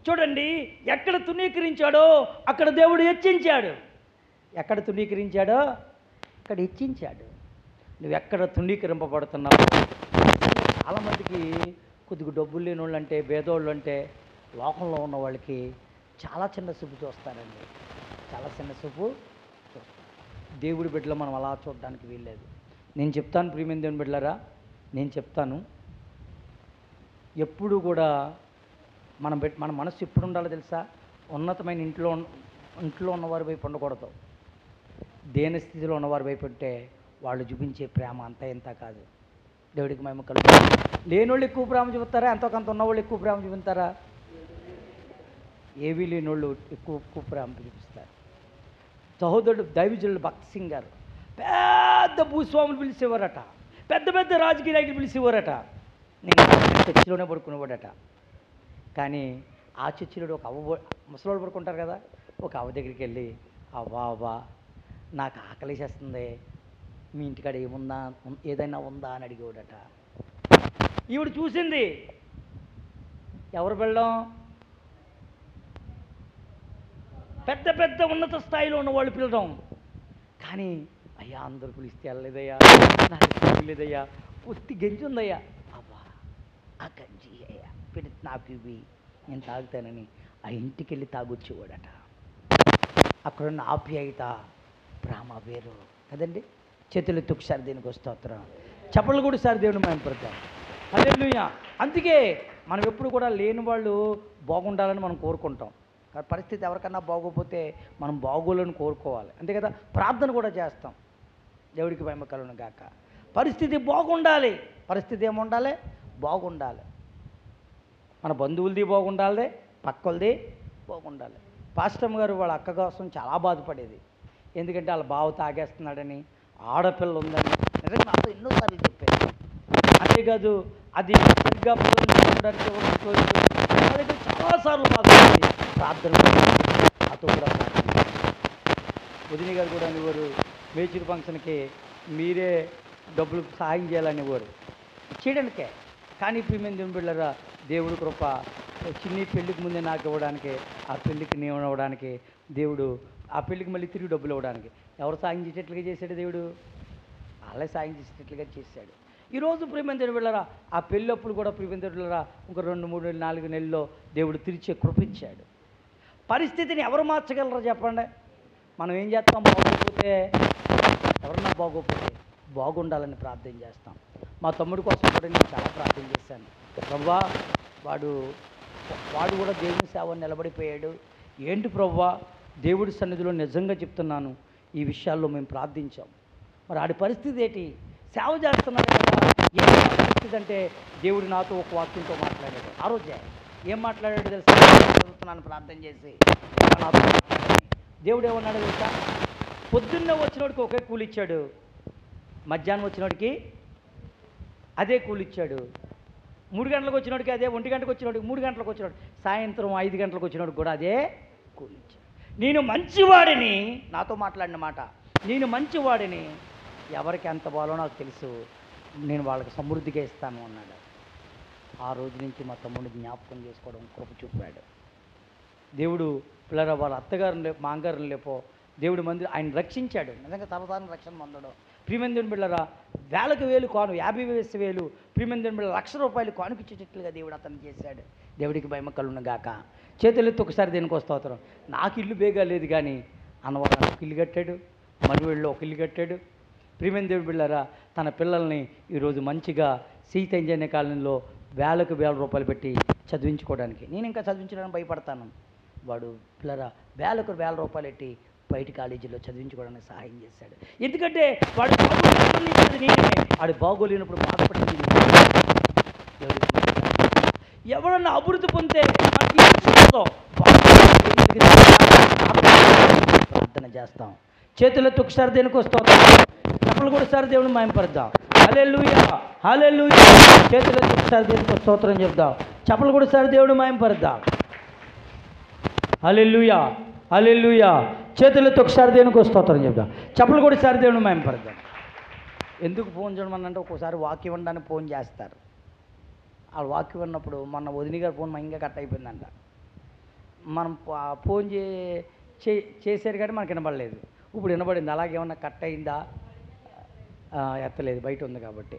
చూడండి, ఎక్కడ తునీకరించాడో అక్కడ దేవుడు హెచ్చించాడు. ఎక్కడ తునీకరించాడో అక్కడ హెచ్చించాడు. నువ్వు ఎక్కడ తునీకరింపబడుతున్నావు? చాలామందికి కొద్దిగా డబ్బులు లేని వాళ్ళు అంటే, పేదోళ్ళు అంటే, లోకంలో ఉన్న వాళ్ళకి చాలా చిన్న చూపు చూస్తారండి. చాలా చిన్న చూపు చూస్తారు. దేవుడి బిడ్డలో మనం అలా చూడడానికి వీల్లేదు. నేను చెప్తాను ప్రియమైన దేవుని బిడ్డలారా, నేను చెప్తాను, ఎప్పుడు కూడా మన మనసు ఎప్పుడు ఉండాలో తెలుసా? ఉన్నతమైన ఇంట్లో ఉన్నవారి వైపు ఉండకూడదు. దేని స్థితిలో ఉన్నవారి వైపు ఉంటే వాళ్ళు చూపించే ప్రేమ అంతా ఇంత కాదు. దేవుడికి మహిమ కలుగుతుంది. లేనోళ్ళు ఎక్కువ ప్రేమ చూపుతారా, ఎంతో కొంత ఉన్నవాళ్ళు ఎక్కువ ప్రేమ చూపుతారా? ఏవీ లేనోళ్ళు ఎక్కువ ప్రేమ చూపిస్తారు. సహోదరుడు దైవజనుడు భక్త్ సింగ్ గారు పెద్ద భూస్వాములు పిలిచేవారట, పెద్ద పెద్ద రాజకీయ నాయకులు పిలిచేవారట. నేను చర్చిలోనే పడుకునేవాడట. కానీ ఆ చర్చిలో ఒక ముసలోడు పడుకుంటారు కదా, ఒక అవ్వ దగ్గరికి వెళ్ళి, అవ్వా నాకు ఆకలిసేస్తుంది, మీ ఇంటికాడ ఏముందా, ఏదైనా ఉందా అని అడిగేవాడట. ఈవిడ చూసింది, ఎవరు వెళ్ళడం, పెద్ద పెద్ద ఉన్నత స్థాయిలో ఉన్న వాళ్ళు పిలవడం. కానీ అయ్యా అందరూ పిలిస్తే వెళ్ళలేదయ్యా, నాకు లేదయ్యా, ఒత్తి గంజి ఉందయ్యా, అబ్బా ఆ గంజి అయ్యా పెడి నాకు ఇవి, నేను తాగుతానని ఆ ఇంటికి వెళ్ళి తాగొచ్చేవాడట. అక్కడున్న ఆప్యాయత ప్రేమ వేరు కదండి. చేతులెత్తి ఒకసారి దేనికి స్తోత్రం, చప్పట్లు కూడా సారి దేవుని మహిమపడతాం. హల్లెలూయా. అందుకే మనం ఎప్పుడు కూడా లేని వాళ్ళు బాగుండాలని మనం కోరుకుంటాం. పరిస్థితి ఎవరికన్నా బాగోపోతే మనం బాగోలని కోరుకోవాలి, అంతే కదా. ప్రార్థన కూడా చేస్తాం, దేవుడికి మహిమ కలుగును గాక. పరిస్థితి బాగుండాలి, పరిస్థితి ఏముండాలి, బాగుండాలి. మన బంధువులది బాగుండాలి, పక్కలది బాగుండాలి. పాస్టమ్ గారు వాళ్ళ అక్క కోసం చాలా బాధపడేది. ఎందుకంటే వాళ్ళ బావ తాగేస్తున్నాడని, ఆడపిల్ల ఉందని నిజంగా నాతో ఎన్నోసార్లు చెప్పారు. అంతేకాదు అది సరిగ్గా పిల్లలు చాలాసార్లు బాధపడింది. ప్రార్థన నాతో కూడా వదిని గారు కూడా అనేవారు, మేచూరు ఫంక్షన్కి మీరే డబ్బులు సహాయం చేయాలనేవారు, చేయడానికే. కానీ ప్రియమైన దేవుని బిడ్డలారా, దేవుడి కృప చిన్ని పెళ్ళికి ముందే నాకు ఇవ్వడానికి, ఆ పెళ్ళికి నేను ఇవ్వడానికి, దేవుడు ఆ పెళ్ళికి మళ్ళీ తిరిగి డబ్బులు ఇవ్వడానికి ఎవరు సాయం చేసేట్లుగా చేశాడు దేవుడు, వాళ్ళే సాయం చేసేటట్లుగా చేశాడు. ఈరోజు ప్రియమైన దేవుని బిడ్డలారా, ఆ పెళ్ళప్పుడు కూడా ప్రియమైన దేవుని బిడ్డలారా ఒక 2, 3 నెలలు 4 నెలల్లో దేవుడు తీర్చే కృపించాడు. పరిస్థితిని ఎవరు మార్చగలరో చెప్పండి. మనం ఏం చేస్తాం, బాగోకపోతే ఎవరన్నా బాగోకపోతే బాగుండాలని ప్రార్థన చేస్తాం. మా తమ్ముడి కోసం కూడా నేను చాలా ప్రార్థన చేశాను. ప్రభువా వాడు కూడా దేవుని సేవ నిలబడిపోయాడు, ఏంటి ప్రభువా, దేవుడి సన్నిధిలో నిజంగా చెప్తున్నాను, ఈ విషయాల్లో మేము ప్రార్థించాం. మరి ఆడి పరిస్థితి ఏంటి, సేవ చేస్తున్నాడు కదా, ఏం పరిస్థితి అంటే దేవుడు నాతో ఒక వాక్యంతో మాట్లాడాడు. ఆ రోజే ఏం మాట్లాడాడు తెలుసా, చదువుతున్నాను ప్రార్థన చేసి నాతో మాట్లాడాడు. దేవుడు ఏమన్నాడు తెలుసా, పొద్దున్నే వచ్చినోడికి ఒకే కూలి ఇచ్చాడు, మధ్యాహ్నం వచ్చినోడికి అదే కూలి ఇచ్చాడు, 3 గంటలకు వచ్చినోడికి అదే, 1 గంటకు వచ్చినోడికి 3 గంటలకు వచ్చినోడు, సాయంత్రం 5 గంటలకు వచ్చినోడికి కూడా అదే కూలి ఇచ్చాడు. నేను మంచివాడిని, నాతో మాట్లాడిన మాట, నేను మంచివాడిని, ఎవరికి ఎంత బాలో నాకు తెలుసు, నేను వాళ్ళకి సమృద్ధిగా ఇస్తాను అన్నాడు. ఆ రోజు నుంచి మా తమ్ముడిని జ్ఞాపకం చేసుకోవడం కృప చూపాడు దేవుడు. పిల్లరా వాళ్ళ అత్తగారిని లేపో, మా అంగారిని లేపో, దేవుడు మంది ఆయన రక్షించాడు. నిజంగా తరతరం రక్షణ పొందడం. ప్రియమైన దేవుని బిడ్డలారా, వేలకు వేలు కాను, 50,000 ప్రియమైన దేవుని బిడ్డల ₹1,00,000 కానుకిచ్చేటట్లుగా దేవుడు అతను చేశాడు. దేవుడికి మహిమ కలుగును గాక. చేతులెత్తి ఒకసారి దేనికి స్తోత్రం. నాకు ఇల్లు బేగా లేదు కానీ అన్నవరం ఒక ఇల్లు కట్టాడు, మనువేళ్ళలో ఒక ఇల్లు కట్టాడు. ప్రియమైన దేవుని బిడ్డలారా, తన పిల్లల్ని ఈరోజు మంచిగా సీతంజన్య కాలనీలో వేలకు ₹1,000 పెట్టి చదివించుకోవడానికి, నేను ఇంకా చదివించడానికి భయపడతాను. వాడు పిల్లరా వేలకు ₹1,000 పెట్టి బయట కాలేజీలో చదివించుకోవడానికి సహాయం చేశాడు. ఎందుకంటే వాడు వాడు బాగోలేనప్పుడు బాధపడింది. ఎవరన్నా అభివృద్ధి పొందితే ప్రార్థన చేస్తాం. చేతులెత్తి ఒకసారి దేనికి వస్తాం, చప్పలు కూడా సారి దేవుని మహిమపరుద్దాం. హల్లెలూయా, హల్లెలూయా. చేతులెత్తి ఒకసారి దేనికి స్తోత్రం చెప్దాం, చప్పలు కూడా సారి దేవుని మహిమపరుద్దాం. హల్లెలూయా, హల్లెలూయా. చేతులెత్తి ఒకసారి దేనికి స్తోత్రం చెప్దాం, చప్పలు కూడా సారి దేవుని మహిమపరుద్దాం. ఎందుకు ఫోన్ చేయమనంటే ఒక్కోసారి వాక్యం వినడానికి ఫోన్ చేస్తారు. ఆ వాక్యం విన్నప్పుడు మొన్న వదిని గారి ఫోన్ ఇంకా కట్ అయిపోయిందంట. మనం ఫోన్ చేశారు కానీ మనకు వినబడలేదు, ఇప్పుడు వినబడింది. అలాగే ఏమన్నా కట్ అయిందా, ఎత్తలేదు, బయట ఉంది కాబట్టి.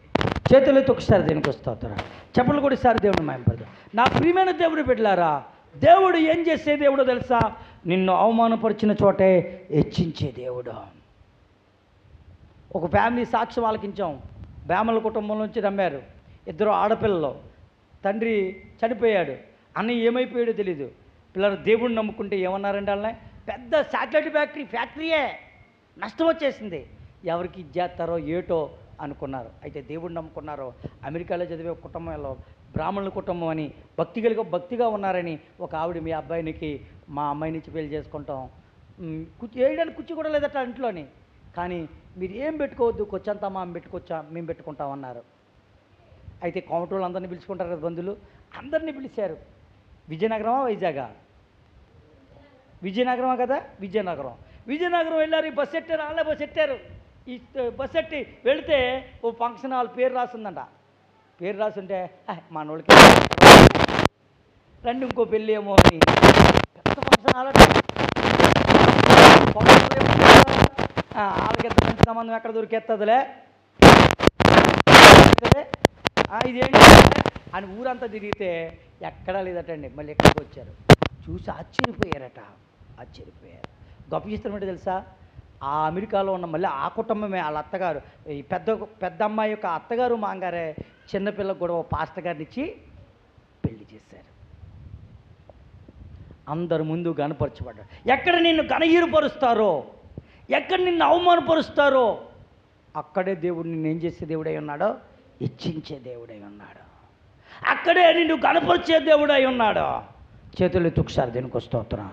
చేతులెత్తి ఒకసారి దేనికి స్తోత్రం, చప్పలు కూడా సారి దేవుని మహిమపరుద్దాం. నా ప్రియమైన దేవుని బిడ్డలారా, దేవుడు ఏం చేసే దేవుడో తెలుసా, నిన్ను అవమానపరిచిన చోటే హెచ్చించే దేవుడు. ఒక ఫ్యామిలీ సాక్ష్యం ఆలకించాం. బ్రాహ్మణుల కుటుంబం నుంచి నమ్మారు, 2 ఆడపిల్లలు, తండ్రి చనిపోయాడు, అన్నయ్య ఏమైపోయాడో తెలీదు. పిల్లలు దేవుడిని నమ్ముకుంటే ఏమన్నారంటే వాళ్ళని, పెద్ద శాటిలైట్ ఫ్యాక్టరీయే నష్టం వచ్చేసింది, ఎవరికి ఇచ్చేస్తారో ఏటో అనుకున్నారు. అయితే దేవుడిని నమ్ముకున్నారు. అమెరికాలో చదివే కుటుంబంలో బ్రాహ్మణుల కుటుంబం అని భక్తిగా ఉన్నారని ఒక ఆవిడ మీ అబ్బాయినికి మా అమ్మాయి నుంచి పెళ్లి చేసుకుంటాం, వేయడానికి కుర్చీ కూడా లేదట ఇంట్లోని, కానీ మీరు ఏం పెట్టుకోవద్దు, కొచ్చంతా మేము పెట్టుకుంటామన్నారు. అయితే కోమటోళ్ళు అందరినీ పిలుచుకుంటారు కదా బంధువులు, అందరినీ పిలిచారు. విజయనగరమా వైజాగా? విజయనగరమా కదా, విజయనగరం వెళ్ళారు. ఈ బస్సు ఎట్టారు, వాళ్ళే బస్సు ఎట్టారు. ఈ బస్సు ఎట్టి వెళితే ఓ ఫంక్షన్ హాల్ పేరు రాసిందంట. పేరు రాసుంటే మనోళ్ళకి రండి ఇంకో పెళ్ళి ఏమో అని పెద్ద ఫంక్షన్ హాల్. వాళ్ళకి ఎంత మంచి సంబంధం ఎక్కడ దొరికేస్తుందిలే, ఇదేంటి అని ఊరంతా తిరిగితే ఎక్కడా లేదటండి. మళ్ళీ ఎక్కడికి వచ్చారు, చూసి ఆశ్చర్యపోయారు. గొప్ప చిత్రం ఏంటో తెలుసా? ఆ అమెరికాలో ఉన్న మళ్ళీ ఆ కుటుంబమే, వాళ్ళ అత్తగారు, ఈ పెద్ద అమ్మాయి యొక్క అత్తగారు మాంగారే చిన్నపిల్లకు కూడా పాస్టర్ గారిని ఇచ్చి పెళ్లి చేశారు. అందరు ముందు గణపరచబడ్డారు. ఎక్కడ నిన్ను గణహీనపరుస్తారో, ఎక్కడ నిన్ను అవమానపరుస్తారో అక్కడే దేవుడు నిన్ను ఏం చేసే దేవుడై ఉన్నాడో, హెచ్చించే దేవుడై ఉన్నాడు. అక్కడే నిన్ను గణపరిచే దేవుడై ఉన్నాడు. చేతులు ఎత్తుకుసారి దేనికి స్తోత్రం,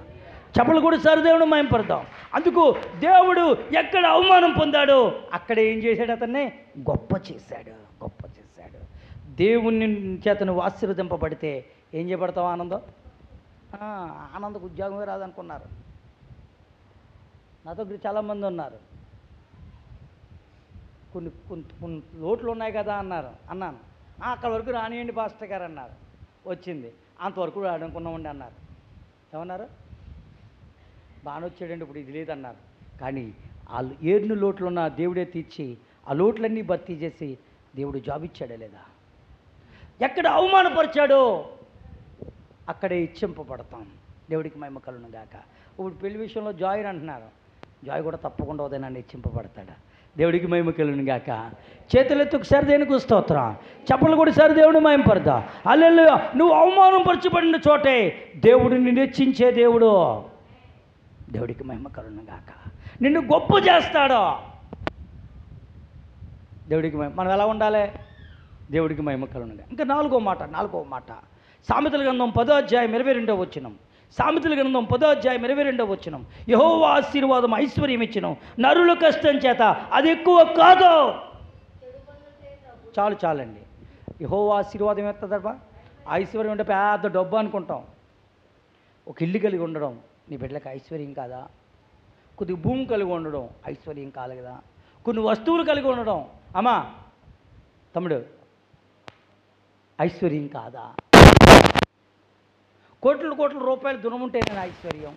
చప్పలు కూడా సారి దేవుడు మహింపడదాం. అందుకు దేవుడు ఎక్కడ అవమానం పొందాడో అక్కడే ఏం చేశాడు, అతన్ని గొప్ప చేశాడు. దేవుని చేతను ఆశీర్వదింపబడితే ఏం చేయబడతావు? ఆనందకు ఉద్యోగమే రాదనుకున్నారు. నాతో చాలామంది ఉన్నారు. కొన్ని లోట్లు ఉన్నాయి కదా అన్నాను. అక్కడ వరకు రానియండి పాస్టర్ గారు అన్నారు. వచ్చింది, అంతవరకు రాడనుకున్నామండి అన్నారు. ఏమన్నారు? బాగానే వచ్చాడండి, ఇప్పుడు ఇది లేదన్నారు. కానీ వాళ్ళు ఏడును లోట్లు ఉన్న దేవుడే తీర్చి ఆ లోట్లన్నీ భర్తీ చేసి దేవుడు జాబ్ ఇచ్చాడే లేదా? ఎక్కడ అవమానపరిచాడో అక్కడే ఇచ్చింపబడతాం. దేవుడికి మహిమ కలుగును గాక. ఇప్పుడు పెళ్లి విషయంలో జాయ్ అంటున్నారు. జాయ్ కూడా తప్పకుండా ఉదయనాన్ని ఇచ్చింపబడతాడా? దేవుడికి మహిమ కలుగును గాక. చేతులెత్తుకు సరి దేనికి స్తోత్రం, చప్పలు కూడా సరి దేవుడిని మహిమపడతా. హల్లెలూయా. నువ్వు అవమానం పరచబడిన చోటే దేవుడు నిన్ను హెచ్చించే దేవుడు. దేవుడికి మహిమ కలుగును గాక. నిన్ను గొప్ప చేస్తాడు. దేవుడికి మనం ఎలా ఉండాలి? దేవుడికి మహిమ కలుగును గాక. ఇంకా నాలుగో మాట సామెతల గ్రంథం 10వ అధ్యాయం 22వ వచనం. సామెతల గ్రంథం 10వ అధ్యాయం 22వ వచనం. యెహోవా ఆశీర్వాదం ఐశ్వర్యం ఇచ్చెను, నరుల కష్టం చేత అది ఎక్కువ కాదు. చాలండి. యెహోవా ఆశీర్వాదం ఎత్తదబ్బా. ఐశ్వర్యం అంటే పెద్ద డబ్బు అనుకుంటాం. ఒక ఇల్లు కలిగి ఉండడం నీ బిడ్డలకు ఐశ్వర్యం కాదా? కొద్ది భూమి కలిగి ఉండడం ఐశ్వర్యం కాదు కదా? కొన్ని వస్తువులు కలిగి ఉండడం, అమ్మా తమ్ముడు, ఐశ్వర్యం కాదా? కోట్ల రూపాయలు దునముంటే నేను ఐశ్వర్యం.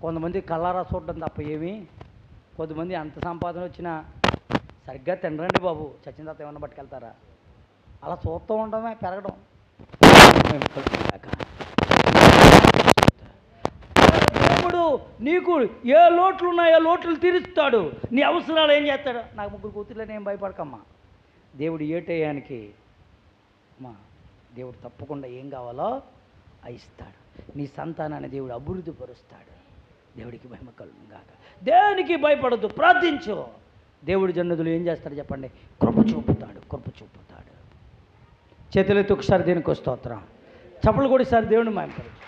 కొంతమంది కళ్ళారా చూడడం తప్ప ఏమి, కొంతమంది అంత సంపాదన వచ్చినా సరిగ్గా తినరండి బాబు, చచ్చిన తర్వాత ఏమన్నా పట్టుకెళ్తారా? అలా చూస్తూ ఉండడమే పెరగడం. దేవుడు నీకు ఏ లోట్లు ఉన్నాయో లోట్లు తీరుస్తాడు. నీ అవసరాలు ఏం చేస్తాడు? నాకు 3 కూతుర్లని ఏం భయపడకమ్మా. దేవుడు ఏ టయానికి మా దేవుడు తప్పకుండా ఏం కావాలో ఇస్తాడు. నీ సంతానాన్ని దేవుడు అభివృద్ధి పరుస్తాడు. దేవుడికి మహిమ కలుగును గాక. దేనికి భయపడద్దు, ప్రార్థించు. దేవుడి జన్మదులు ఏం చేస్తాడు చెప్పండి? కృప చూపుతాడు. చేతులెత్తి ఒకసారి దేనికి స్తోత్రం, చప్పలు కూడా ఈసారి దేవుడిని మహిమపరచు.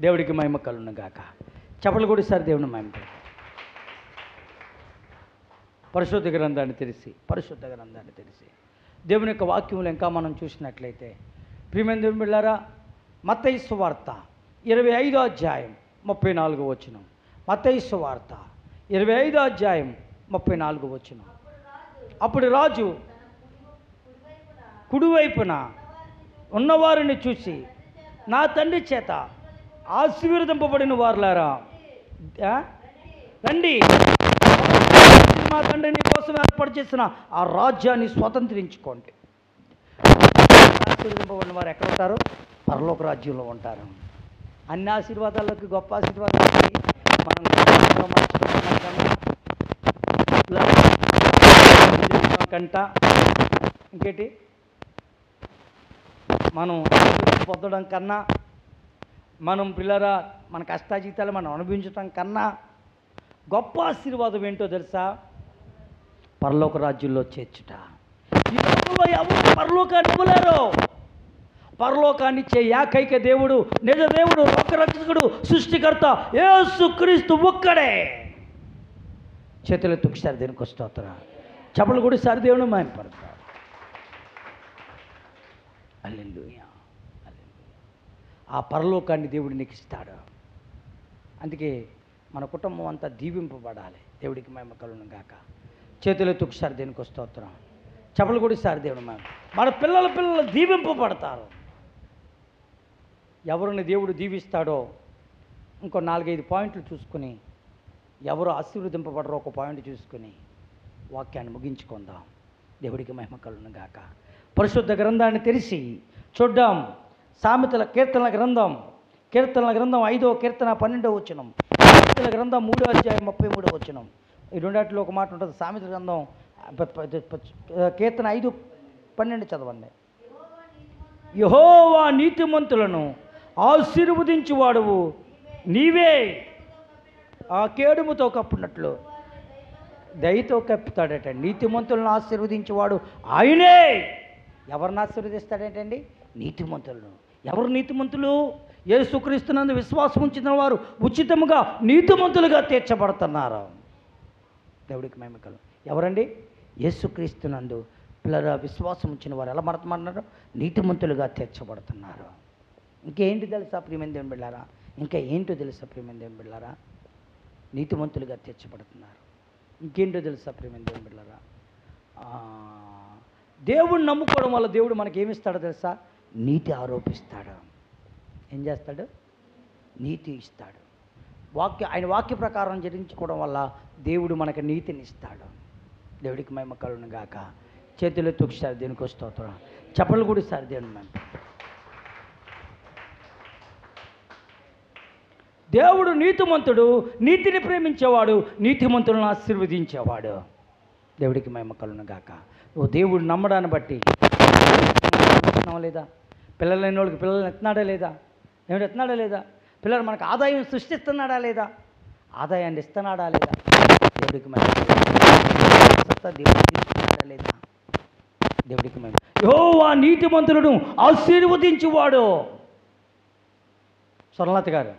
దేవుడికి మహిమ కలుగును గాక. చప్పలు కూడా ఈసారి దేవుడిని మహిమపరచు. పరిశుద్ధ గ్రంథాన్ని తెలిసి దేవుని యొక్క వాక్యములు ఇంకా మనం చూసినట్లయితే, ప్రియమైన దేవుని బిడ్డలారా, మత్తయి సువార్త 25వ అధ్యాయం 34వ వచనం. మత్తయి సువార్త 25వ అధ్యాయం 34వ వచనం. అప్పుడు రాజు కుడివైపున ఉన్నవారిని చూసి, నా తండ్రి చేత ఆశీర్వదింపబడిన వారులారా రండి, మా తండ్రి నీ కోసం ఏర్పాటు చేసిన ఆ రాజ్యాన్ని స్వతంత్రించుకోండి. ఆశీర్వదింపబడిన వారు ఎక్కడ ఉంటారు? పరలోక రాజ్యంలో ఉంటారు. అన్ని ఆశీర్వాదాలకి గొప్ప ఆశీర్వాదాలు మనం కంట ఇంకేంటి మనం పొందడం కన్నా, మనం పిల్లరా మన కష్టాజీతాలు మనం అనుభవించడం కన్నా గొప్ప ఆశీర్వాదం ఏంటో తెలుసా? పరలోక రాజ్యంలో చేర్చుట. ఈ లోకంలో ఎవరు పరలోకాన్ని ఇవ్వలేరు. పరలోకాన్ని ఇచ్చే ఏకైక దేవుడు, నిజ దేవుడు, లోకరక్షకుడు, సృష్టికర్త యేసుక్రీస్తు ఒక్కడే. చేతులెత్తి ఒకసారి దేనికి స్తోత్రం. చెప్పులు కూడా సారి దేవుడు మాయపడతారు. హల్లెలూయా, హల్లెలూయా. ఆ పరలోకాన్ని దేవుడు నీకు ఇస్తాడు. అందుకే మన కుటుంబం అంతా దీవింపబడాలి. దేవుడికి మహిమ కలుగును గాక. చేతులెత్తి ఒకసారి దేనికి స్తోత్రం. చెప్పులు కూడా సారి దేవుడు మన పిల్లలు దీవింపబడతారు. ఎవరిని దేవుడు దీవిస్తాడో ఇంకో 4-5 పాయింట్లు చూసుకుని, ఎవరు ఆశీర్వదింపబడరో ఒక పాయింట్ చూసుకుని వాక్యాన్ని ముగించుకుందాం. దేవుడికి మహిమ కలుగును గాక. పరిశుద్ధ గ్రంథాన్ని తెరిచి చూద్దాం. సామెతల కీర్తనల గ్రంథం 5వ కీర్తన 12వ వచనం, సామెతల గ్రంథం 3వ అధ్యాయం 33వ వచనం. ఈ రెండాటిలో ఒక మాట ఉంటుంది. సామెతల గ్రంథం కీర్తన 5:12 చదవండి. యెహోవా నీతిమంతులను ఆశీర్వదించువాడువు నీవే, ఆ కేడుముతో కప్పునట్లు దయతో కప్పుతాడట. నీతిమంతులను ఆశీర్వదించేవాడు ఆయనే. ఎవరిని ఆశీర్వదిస్తాడేటండి? నీతిమంతులను. ఎవరు నీతిమంతులు? యేసుక్రీస్తునందు విశ్వాసం ఉంచిన వారు ఉచితముగా నీతిమంతులుగా తీర్చబడుతున్నారు. దేవుడికి మహిమ కలుగు. ఎవరండి? యేసుక్రీస్తునందు పిల్లల విశ్వాసం ఉంచిన వారు ఎలా మారుతున్నారు? నీతిమంతులుగా తీర్చబడుతున్నారు. ఇంకేంటి తెలుసా ప్రియమైన దేవుని బిడ్డలారా? ఇంకా ఏంటో తెలుసా ప్రియమైన దేవుని బిడ్డలారా? నీతిమంతులుగా తీర్చబడుతున్నారు. ఇంకేంటో తెలుసా ప్రియమైన దేవుని బిడ్డలారా? దేవుడిని నమ్ముకోవడం వల్ల దేవుడు మనకి ఏమిస్తాడో తెలుసా? నీతి ఆరోపిస్తాడు. ఏం చేస్తాడు? నీతి ఇస్తాడు. ఆయన వాక్య ప్రకారం జరిగించుకోవడం వల్ల దేవుడు మనకు నీతిని ఇస్తాడు. దేవుడికి మహిమ కలుగును గాక. చేతులెత్తి ఒకసారి దేనికి స్తోత్రం. చెప్పలు కూడా ఇస్తారు దేవుని మహిమ. దేవుడు నీతిమంతుడు, నీతిని ప్రేమించేవాడు, నీతిమంతులను ఆశీర్వదించేవాడు. దేవుడికి మహిమ కలుగును గాక. ఓ దేవుడు నమ్మడాన్ని బట్టి లేదా? పిల్లలు లేని వాళ్ళకి పిల్లల్ని ఎత్తున్నాడా లేదా? దేవుడు ఎత్తున్నాడా లేదా? పిల్లలు మనకు ఆదాయం సృష్టిస్తున్నాడా లేదా? ఆదాయాన్ని ఇస్తున్నాడా లేదా? దేవుడికి మహిమ. దేవుడు తీసుకున్నాడా లేదా? దేవుడికి మహిమ. యెహోవా నీతిమంతులను ఆశీర్వదించువాడు. స్వర్ణలత గారు,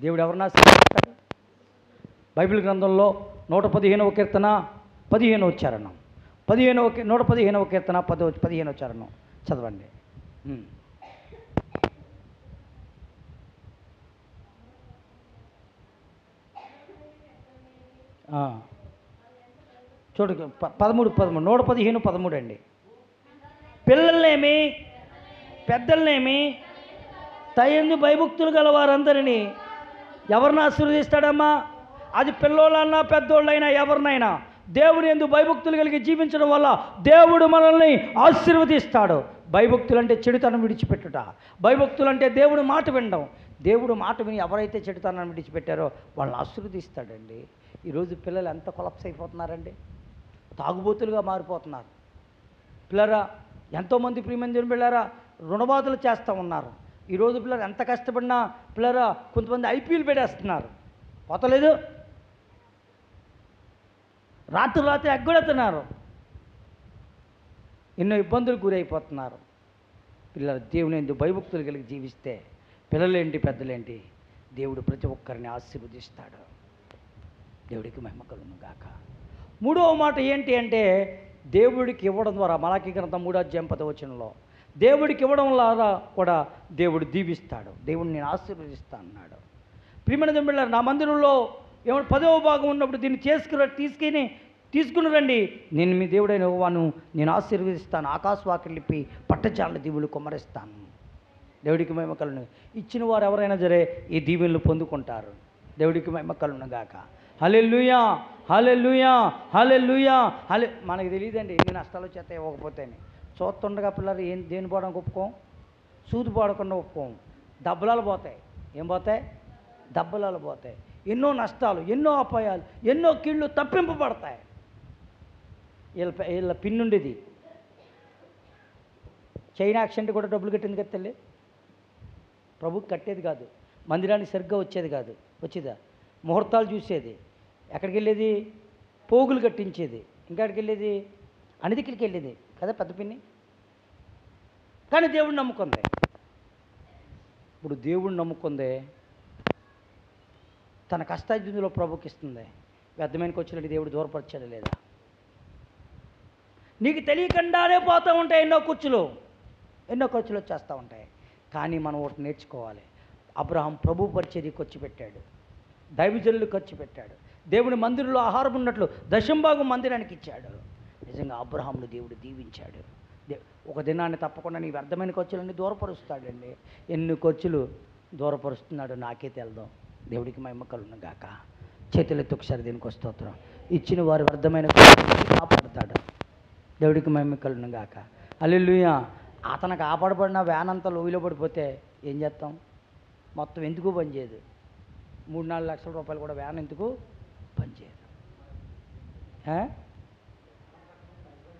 దేవుడు ఎవరిని ఆశీర్వదిస్తాడు? బైబిల్ గ్రంథంలో 115వ కీర్తన 15వ చరణం, 115వ కీర్తన 15వ చరణం చదవండి. చూడు 115:13 అండి. పిల్లల్నేమి పెద్దలనేమి తయందు భయభక్తులు గల వారందరినీ ఎవరిని ఆశీర్వదిస్తాడమ్మా? అది పిల్లోళ్ళన్నా పెద్దోళ్ళైనా ఎవరినైనా దేవుని యందు భయభక్తులు కలిగి జీవించడం వల్ల దేవుడు మనల్ని ఆశీర్వదిస్తాడు. భయభక్తులు అంటే చెడుతనం విడిచిపెట్టుట. భయభక్తులు అంటే దేవుడు మాట వినడం. దేవుడు మాట విని ఎవరైతే చెడుతనం విడిచిపెట్టారో వాళ్ళని ఆశీర్వదిస్తాడండి. ఈరోజు పిల్లలు ఎంత కొలప్స్ అయిపోతున్నారండి. తాగుబోతులుగా మారిపోతున్నారు. పిల్లరా ఎంతోమంది ప్రియమైన దేవుని పిల్లరా రుణబాధలు చేస్తూ ఉన్నారు. ఈరోజు పిల్లలు ఎంత కష్టపడినా పిల్లరా కొంతమంది ఐపీఎల్ పెట్టేస్తున్నారు. పోతలేదు. రాత్రి ఎగ్గొడుతున్నారు. ఎన్నో ఇబ్బందులకు గురైపోతున్నారు. పిల్లలు దేవుని యందు భయభక్తులు కలిగి జీవిస్తే పిల్లలేంటి పెద్దలేంటి దేవుడు ప్రతి ఒక్కరిని ఆశీర్వదిస్తాడు. దేవుడికి మహిమ కలుగును గాక. మూడవ మాట ఏంటి అంటే దేవుడికి ఇవ్వడం ద్వారా, మలాకీ గ్రంథం 3వ అధ్యాయం 10వ వచనంలో దేవుడికి ఇవ్వడం ద్వారా కూడా దేవుడు దీవిస్తాడు. దేవుడిని నేను ఆశీర్వదిస్తా అన్నాడు. ప్రియమైన దేవుని నా మందిరంలో ఏమన్నా 10వ భాగం ఉన్నప్పుడు దీన్ని తీసుకుని రండి, నేను మీ దేవుడైన యెహోవాను నేను ఆశీర్వదిస్తాను, ఆకాశవాకిలిప్పి పట్టజాల దీవులు కుమ్మరిస్తాను. దేవుడికి మహిమ కలుగును. ఇచ్చిన వారు ఎవరైనా సరే ఈ దీవెనలు పొందుకుంటారు. దేవుడికి మహిమ కలుగును గాక. హల్లెలూయా, హల్లెలూయా, హల్లెలూయా. మనకి తెలియదండి ఎన్ని నష్టాలు వచ్చేస్తాయి ఇవ్వకపోతే. చూస్తుండగా పిల్లలు దేని పోవడానికి ఒప్పుకోం, సూది పోడకుండా ఒప్పుకోం. దబ్బలాలు పోతాయి. ఏం పోతాయి? దబ్బలాలు పోతాయి. ఎన్నో నష్టాలు, ఎన్నో అపాయాలు, ఎన్నో కీళ్ళు తప్పింపబడతాయి. వీళ్ళ పిన్నుండేది చైనా యాక్సిడెంట్ కూడా డబ్బులు కట్టింది కదా తల్లి. ప్రభుకి కట్టేది కాదు, మందిరానికి సరిగ్గా వచ్చేది కాదు. వచ్చేదా? ముహూర్తాలు చూసేది, ఎక్కడికి వెళ్ళేది, పోగులు కట్టించేది, ఇంకెక్కడికి వెళ్ళేది, అణిదికిలికి వెళ్ళేది కదా పెద్ద పిన్ని. కానీ దేవుడిని నమ్ముకుంది. ఇప్పుడు దేవుడిని నమ్ముకుంది, తన కష్టార్జితంలో ప్రభుకి ఇస్తుంది. వ్యర్థమైన ఖర్చులని దేవుడు దూరపరచాడు లేదా? నీకు తెలియకుండానే పోతూ ఉంటాయి ఎన్నో ఖర్చులు వచ్చేస్తూ ఉంటాయి. కానీ మనం ఒకటి నేర్చుకోవాలి. అబ్రహాం ప్రభు పరిచర్యకు ఖర్చు పెట్టాడు, దైవజనులు ఖర్చు పెట్టాడు, దేవుని మందిరంలో ఆహారం ఉన్నట్లు దశంభాగం మందిరానికి ఇచ్చాడు. నిజంగా అబ్రహాంను దేవుడు దీవించాడు. ఒక దినాన్ని తప్పకుండా నీ వ్యర్థమైన ఖర్చులన్నీ దూరపరుస్తాడండి. ఎన్ని ఖర్చులు దూరపరుస్తున్నాడు నాకే తెలదాం. దేవుడికి మహిమ కలుగును గాక. చేతులెత్తి ఒకసారి దీనికి స్తోత్రం. ఇచ్చిన వారు వ్యర్థమైన ఖర్చులు కాపాడుతాడు. దేవుడికి మహిమ కలుగును గాక. హల్లెలూయా. అతను కాపాడబడిన వ్యాన్ అంతా లోయలో పడిపోతే ఏం చేస్తాం? మొత్తం ఎందుకు పనిచేయదు. 3-4 లక్షల రూపాయలు కూడా వ్యాన్ ఎందుకు పనిచేయదు?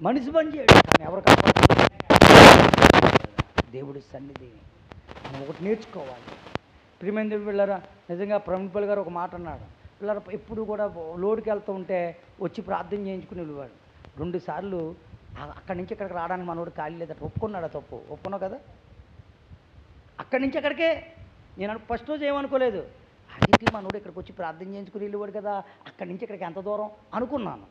మనిషి పనిచేయడు, కానీ ఎవరు కాపాడుతారు? దేవుడి సన్నిధి. మనం ఒకటి నేర్చుకోవాలి. ప్రియమైన దేవుడు పిల్లరా, నిజంగా ప్రవీణ్ గారు ఒక మాట అన్నాడు. పిల్లరా ఎప్పుడు కూడా లోడుకి వెళ్తూ ఉంటే వచ్చి ప్రార్థన చేయించుకుని వెళ్ళేవాడు. 2 సార్లు అక్కడి నుంచి ఇక్కడికి రావడానికి మనోడు ఖాళీ లేదట. ఒప్పుకున్నాడు. తప్పు ఒప్పుకున్నావు కదా. అక్కడి నుంచి అక్కడికే నేను ఫస్ట్ రోజు ఏమనుకోలేదు, అది మనోడు ఇక్కడికి వచ్చి ప్రార్థన చేయించుకుని వెళ్ళేవాడు కదా, అక్కడి నుంచి ఇక్కడికి ఎంత దూరం అనుకున్నాను.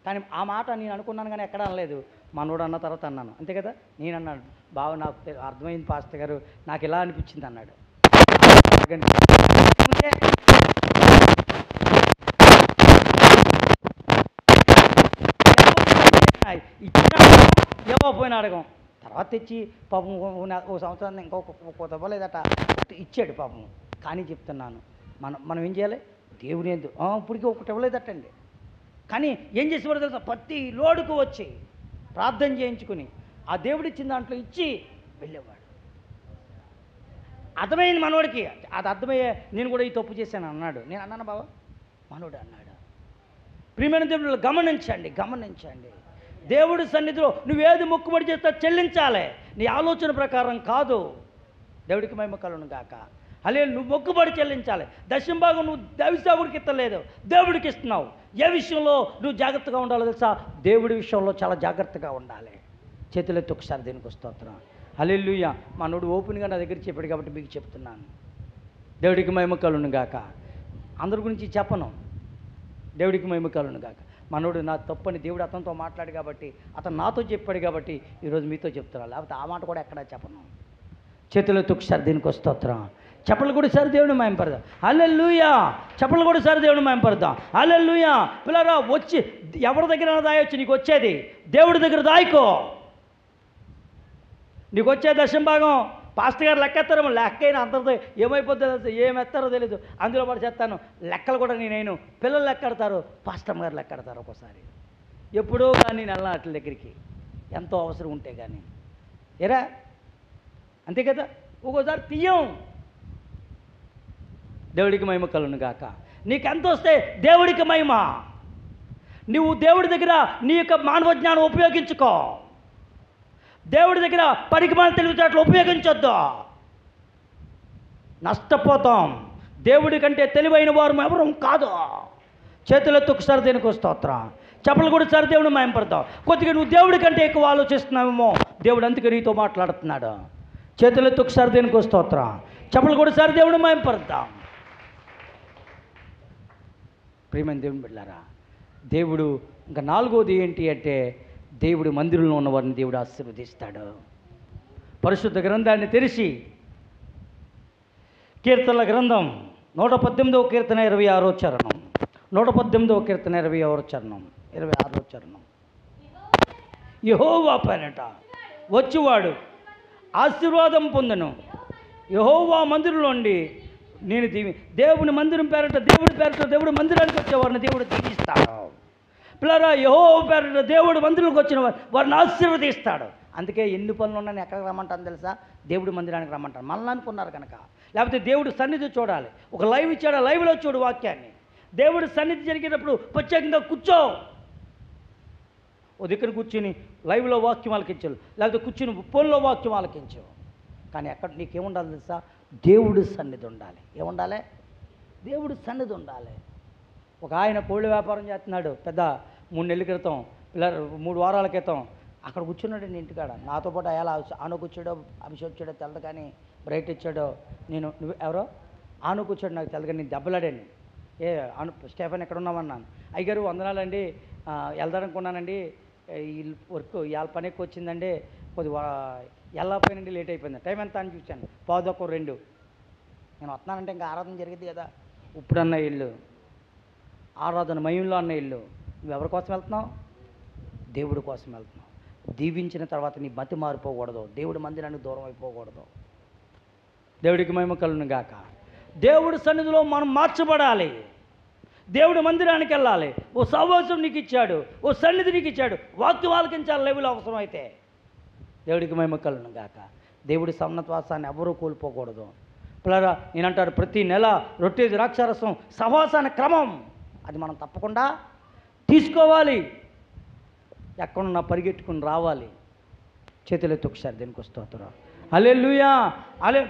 కానీ ఆ మాట నేను అనుకున్నాను కానీ ఎక్కడ అనలేదు. మనోడు అన్న తర్వాత అన్నాను, అంతే కదా. నేను అన్నాడు, బావ నాకు అర్థమైంది పాస్టర్ గారు, నాకు ఇలా అనిపించింది అన్నాడు. ఇచ్చిన ఇవ్వకపోయినా అడగం. తర్వాత తెచ్చి పాపం ఓ సంవత్సరాన్ని ఇంకొక ఇవ్వలేదట, ఇచ్చాడు పాపం. కానీ చెప్తున్నాను, మనం ఏం చేయాలి? దేవుని ఇప్పటికీ ఒకటి ఇవ్వలేదటండి. కానీ ఏం చేసేవాడు తెలుసా? ప్రతి లోడుకు వచ్చి ప్రార్థన చేయించుకుని ఆ దేవుడు ఇచ్చిన దాంట్లో ఇచ్చి వెళ్ళేవాడు. అర్థమైంది మనోడికి. అది అర్థమయ్యే నేను కూడా ఈ తప్పు చేశాను అన్నాడు. నేను అన్నాను బాబా, మనోడు అన్నాడు. ప్రియమైన దేవుడు గమనించండి. దేవుడి సన్నిధిలో నువ్వేది మొక్కుబడి చేస్తా చెల్లించాలి, నీ ఆలోచన ప్రకారం కాదు. దేవుడికి మహిమ కలుగును గాక. అలే నువ్వు మొక్కుబడి చెల్లించాలి. దశంభాగం నువ్వు దైవసేవకుడికి ఇస్తలేదు, దేవుడికి ఇస్తున్నావు. ఏ విషయంలో నువ్వు జాగ్రత్తగా ఉండాలో తెలుసా? దేవుడి విషయంలో చాలా జాగ్రత్తగా ఉండాలి. చేతులెత్తి ఒకసారి దీనికి స్తోత్రం. హల్లెలూయా. మనోడు ఓపెన్గా నా దగ్గర చెప్పాడు కాబట్టి మీకు చెప్తున్నాను. దేవుడికి మహిమ కలుగును గాక. అందరి గురించి చెప్పను. దేవుడికి మహిమ కలుగును గాక. మనోడు నా తప్పని దేవుడు అతనితో మాట్లాడు కాబట్టి, అతను నాతో చెప్పాడు కాబట్టి ఈరోజు మీతో చెప్తున్నాను. లేకపోతే ఆ మాట కూడా ఎక్కడా చెప్పను. చేతులెత్తి ఒకసారి దీనికి స్తోత్రం. చెప్పలు కూడా సార్ దేవుని మహిమపడదాం. హల్లెలూయా. చెప్పలు కూడా సార్ దేవుని మహిమపడదాం. హల్లెలూయా. పిల్లరా వచ్చి ఎవరి దగ్గర దాయొచ్చు? నీకు వచ్చేది దేవుడి దగ్గర దాయికో. నీకు వచ్చే దశంభాగం పాస్టర్ గారు లెక్కెత్తారేమో, లెక్కైనా అందరితో ఏమైపోతుందో ఏమెత్తారో తెలియదు. అందులో పడి చేస్తాను. లెక్కలు కూడా నేను పిల్లలు లెక్కెడతారు, పాస్టర్ గారు లెక్కెడతారు. ఒక్కోసారి ఎప్పుడో కానీ నేను వెళ్ళిన వాటి దగ్గరికి ఎంతో అవసరం ఉంటే కానీ ఏరా అంతే కదా. ఒక్కోసారి తీయం. దేవుడికి మహిమ కలుగును గాక. నీకెంత వస్తే దేవుడికి మహిమ. నువ్వు దేవుడి దగ్గర నీ యొక్క మానవ జ్ఞానం ఉపయోగించుకో. దేవుడి దగ్గర పరిజ్ఞానం తెలివితేటలు ఉపయోగించొద్దు, నష్టపోతాం. దేవుడి కంటే తెలివైన వారు ఎవరు కాదు. చేతులెత్తి ఒకసారి దేనికి స్తోత్రం. చెప్పలు కూడా సరి దేవుని మహిమపడతావు. కొద్దిగా నువ్వు దేవుడి కంటే ఎక్కువ ఆలోచిస్తున్నావేమో, దేవుడు అందుకే నీతో మాట్లాడుతున్నాడు. చేతులెత్తి ఒకసారి దేనికి స్తోత్రం. చెప్పలు కూడా సరి దేవుని మహిమపడతాం. ప్రియమైన దేవుని బిడ్డలారా, దేవుడు ఇంకా 4వది ఏంటి అంటే, దేవుడు మందిరంలో ఉన్నవారిని దేవుడు ఆశీర్వదిస్తాడు. పరిశుద్ధ గ్రంథాన్ని తెరిచి కీర్తనల గ్రంథం 118వ కీర్తన 26వ చరణం, 118వ కీర్తన 26వ చరణం, 26వ చరణం. యెహోవా పేరట వచ్చువాడు ఆశీర్వాదం పొందును. యెహోవా మందిరంలోండి నేను దేవుని మందిరం పేరట, దేవుడి పేరట, దేవుడి మందిరానికి వచ్చేవారిని దేవుడు దీవిస్తాడు. పిల్లరా, యెహోవా పేరట దేవుడు మందిరానికి వచ్చిన వారిని ఆశీర్వదిస్తాడు. అందుకే ఎన్ని పనులు ఉన్నాను ఎక్కడికి రమ్మంటాను తెలుసా? దేవుడి మందిరానికి రమ్మంటాను. మనల్ని అనుకున్నారు కనుక. లేకపోతే దేవుడి సన్నిధి చూడాలి. ఒక లైవ్ ఇచ్చాడు, లైవ్లో చూడు వాక్యాన్ని. దేవుడి సన్నిధి జరిగేటప్పుడు ప్రత్యేకంగా కూర్చో. ఓ దగ్గర కూర్చుని లైవ్లో వాక్యం ఆలకించు, లేకపోతే కూర్చుని ఫోన్లో వాక్యం ఆలకించు. కానీ ఎక్కడ నీకేముండాలి తెలుసా? దేవుడి సన్నిధి ఉండాలి. ఏముండాలి? దేవుడు సన్నిధి ఉండాలి. ఒక ఆయన కోళ్ళ వ్యాపారం చేస్తున్నాడు, పెద్ద 3 నెలల క్రితం, 3 వారాల క్రితం. అక్కడ కూర్చున్నాడు నేను ఇంటికాడ. నాతో పాటు ఎలా ఆను కూర్చాడో, అభిషేక్ వచ్చాడో తెలదు కానీ, బ్రైట్ ఇచ్చాడో, నువ్వు ఎవరో ఆను కూర్చోడు నాకు తెలదు కానీ, నేను దెబ్బలాడాను. స్టెఫెన్ ఎక్కడ ఉన్నామన్నాను. అయ్యగారు వందనాలండి, వెళ్దారనుకున్నానండి, ఈ వర్క్ ఇవాళ పని ఎక్కువ వచ్చిందండి, కొద్దిగా వెళ్ళకపోయినండి, లేట్ అయిపోయింది. టైం ఎంత అని చూశాను, 1:15. నేను వస్తున్నానంటే ఇంకా ఆరాధన జరిగింది కదా. ఇప్పుడన్న ఇల్లు ఆరాధన మయంలో అన్న ఇల్లు. నువ్వు ఎవరి కోసం వెళ్తున్నావు? దేవుడి కోసం వెళ్తున్నావు. దీవించిన తర్వాత నీ మతి మారిపోకూడదు, దేవుడి మందిరానికి దూరం అయిపోకూడదు. దేవుడికి మహిమ కలుగును గాక. దేవుడి సన్నిధిలో మనం మార్చబడాలి. దేవుడి మందిరానికి వెళ్ళాలి. ఓ సహవాసం నీకు ఇచ్చాడు, ఓ సన్నిధి నీకు ఇచ్చాడు, వాక్యం ఆలకించాలి లెవెల్ అవసరమైతే. దేవుడికి మహిమ కలుగును గాక. దేవుడి సన్నత్వాసాన్ని ఎవరూ కోల్పోకూడదు. పిల్లరా, నేనంటారు ప్రతి నెల రొట్టె ద్రాక్షారసం సహవాసాన క్రమం అది మనం తప్పకుండా తీసుకోవాలి. ఎక్కడున్నా పరిగెట్టుకుని రావాలి. చేతులెత్తి ఒకసారి దీనికి వస్తూ హల్లెలూయా.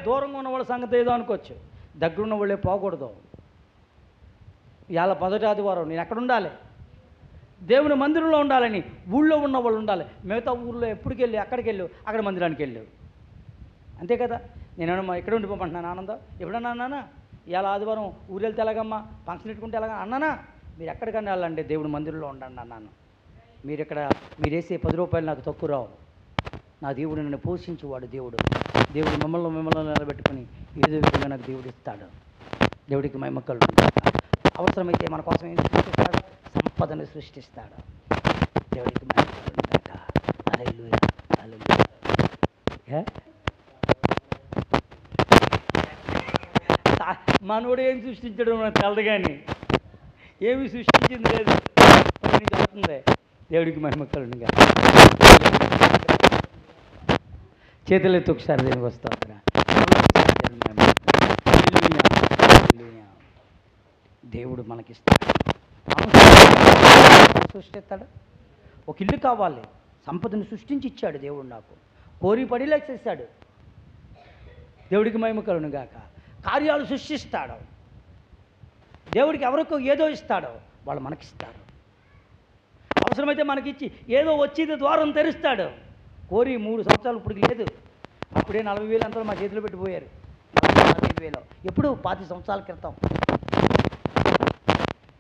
దూరంగా ఉన్న వాళ్ళ సంగతి ఏదో అనుకోవచ్చు, దగ్గరున్న వాళ్ళే పోకూడదు. ఇవాళ 1వ ఆదివారం నేను ఎక్కడ ఉండాలి? దేవుని మందిరంలో ఉండాలని. ఊళ్ళో ఉన్న వాళ్ళు ఉండాలి. మిగతా ఊళ్ళో ఎప్పటికి వెళ్ళి అక్కడికి వెళ్ళు, అక్కడ మందిరానికి వెళ్ళు, అంతే కదా. నేనేమన్నా ఇక్కడ ఉండిపోమంటున్నాను ఆనందం? ఎప్పుడన్నా అన్నానా? ఇవాళ ఆదివారం ఊరు వెళ్తే ఎలాగమ్మా, ఫంక్షన్ పెట్టుకుంటే ఎలాగా అన్నానా? మీరు ఎక్కడికన్నా వెళ్ళండి, దేవుడి మందిరంలో ఉండండి అన్నాను. మీరు వేసే 10 రూపాయలు నాకు తక్కువ రావు. నా దేవుడు నన్ను పోషించేవాడు. దేవుడు మిమ్మల్ని నిలబెట్టుకుని ఏదో విధంగా నాకు దేవుడు ఇస్తాడు. దేవుడికి మహిమ కలుగును. అవసరమైతే మన కోసం ఏం సృష్టిస్తాడు? సంపదను సృష్టిస్తాడు. దేవుడికి మహిమ కలుగును. హల్లెలూయా, హల్లెలూయా. మనోడు ఏం సృష్టించడు మనకు తెలదు కానీ, ఏమి సృష్టించింది లేదు, అవుతుంది. దేవుడికి మహిమ కలుగును. చేతులెత్తి ఒకసారి దేనికి వస్తా. దేవుడు మనకిస్తాడు, సృష్టిస్తాడు. ఒక ఇల్లు కావాలి, సంపదను సృష్టించి ఇచ్చాడు దేవుడు. నాకు కోరి పడిలేసేసాడు. దేవుడికి మహిమ కలుగును గాక. కార్యాలు సృష్టిస్తాడు. దేవుడికి ఎవరికో ఏదో ఇస్తాడో వాళ్ళు మనకిస్తాడు. అవసరమైతే మనకిచ్చి ఏదో వచ్చేది ద్వారం తెరుస్తాడు. కోరి 3 సంవత్సరాలు ఇప్పుడు లేదు, అప్పుడే 40,000 అంతా మా చేతిలో పెట్టిపోయారు. 45,000 ఎప్పుడు 25 సంవత్సరాల క్రితం.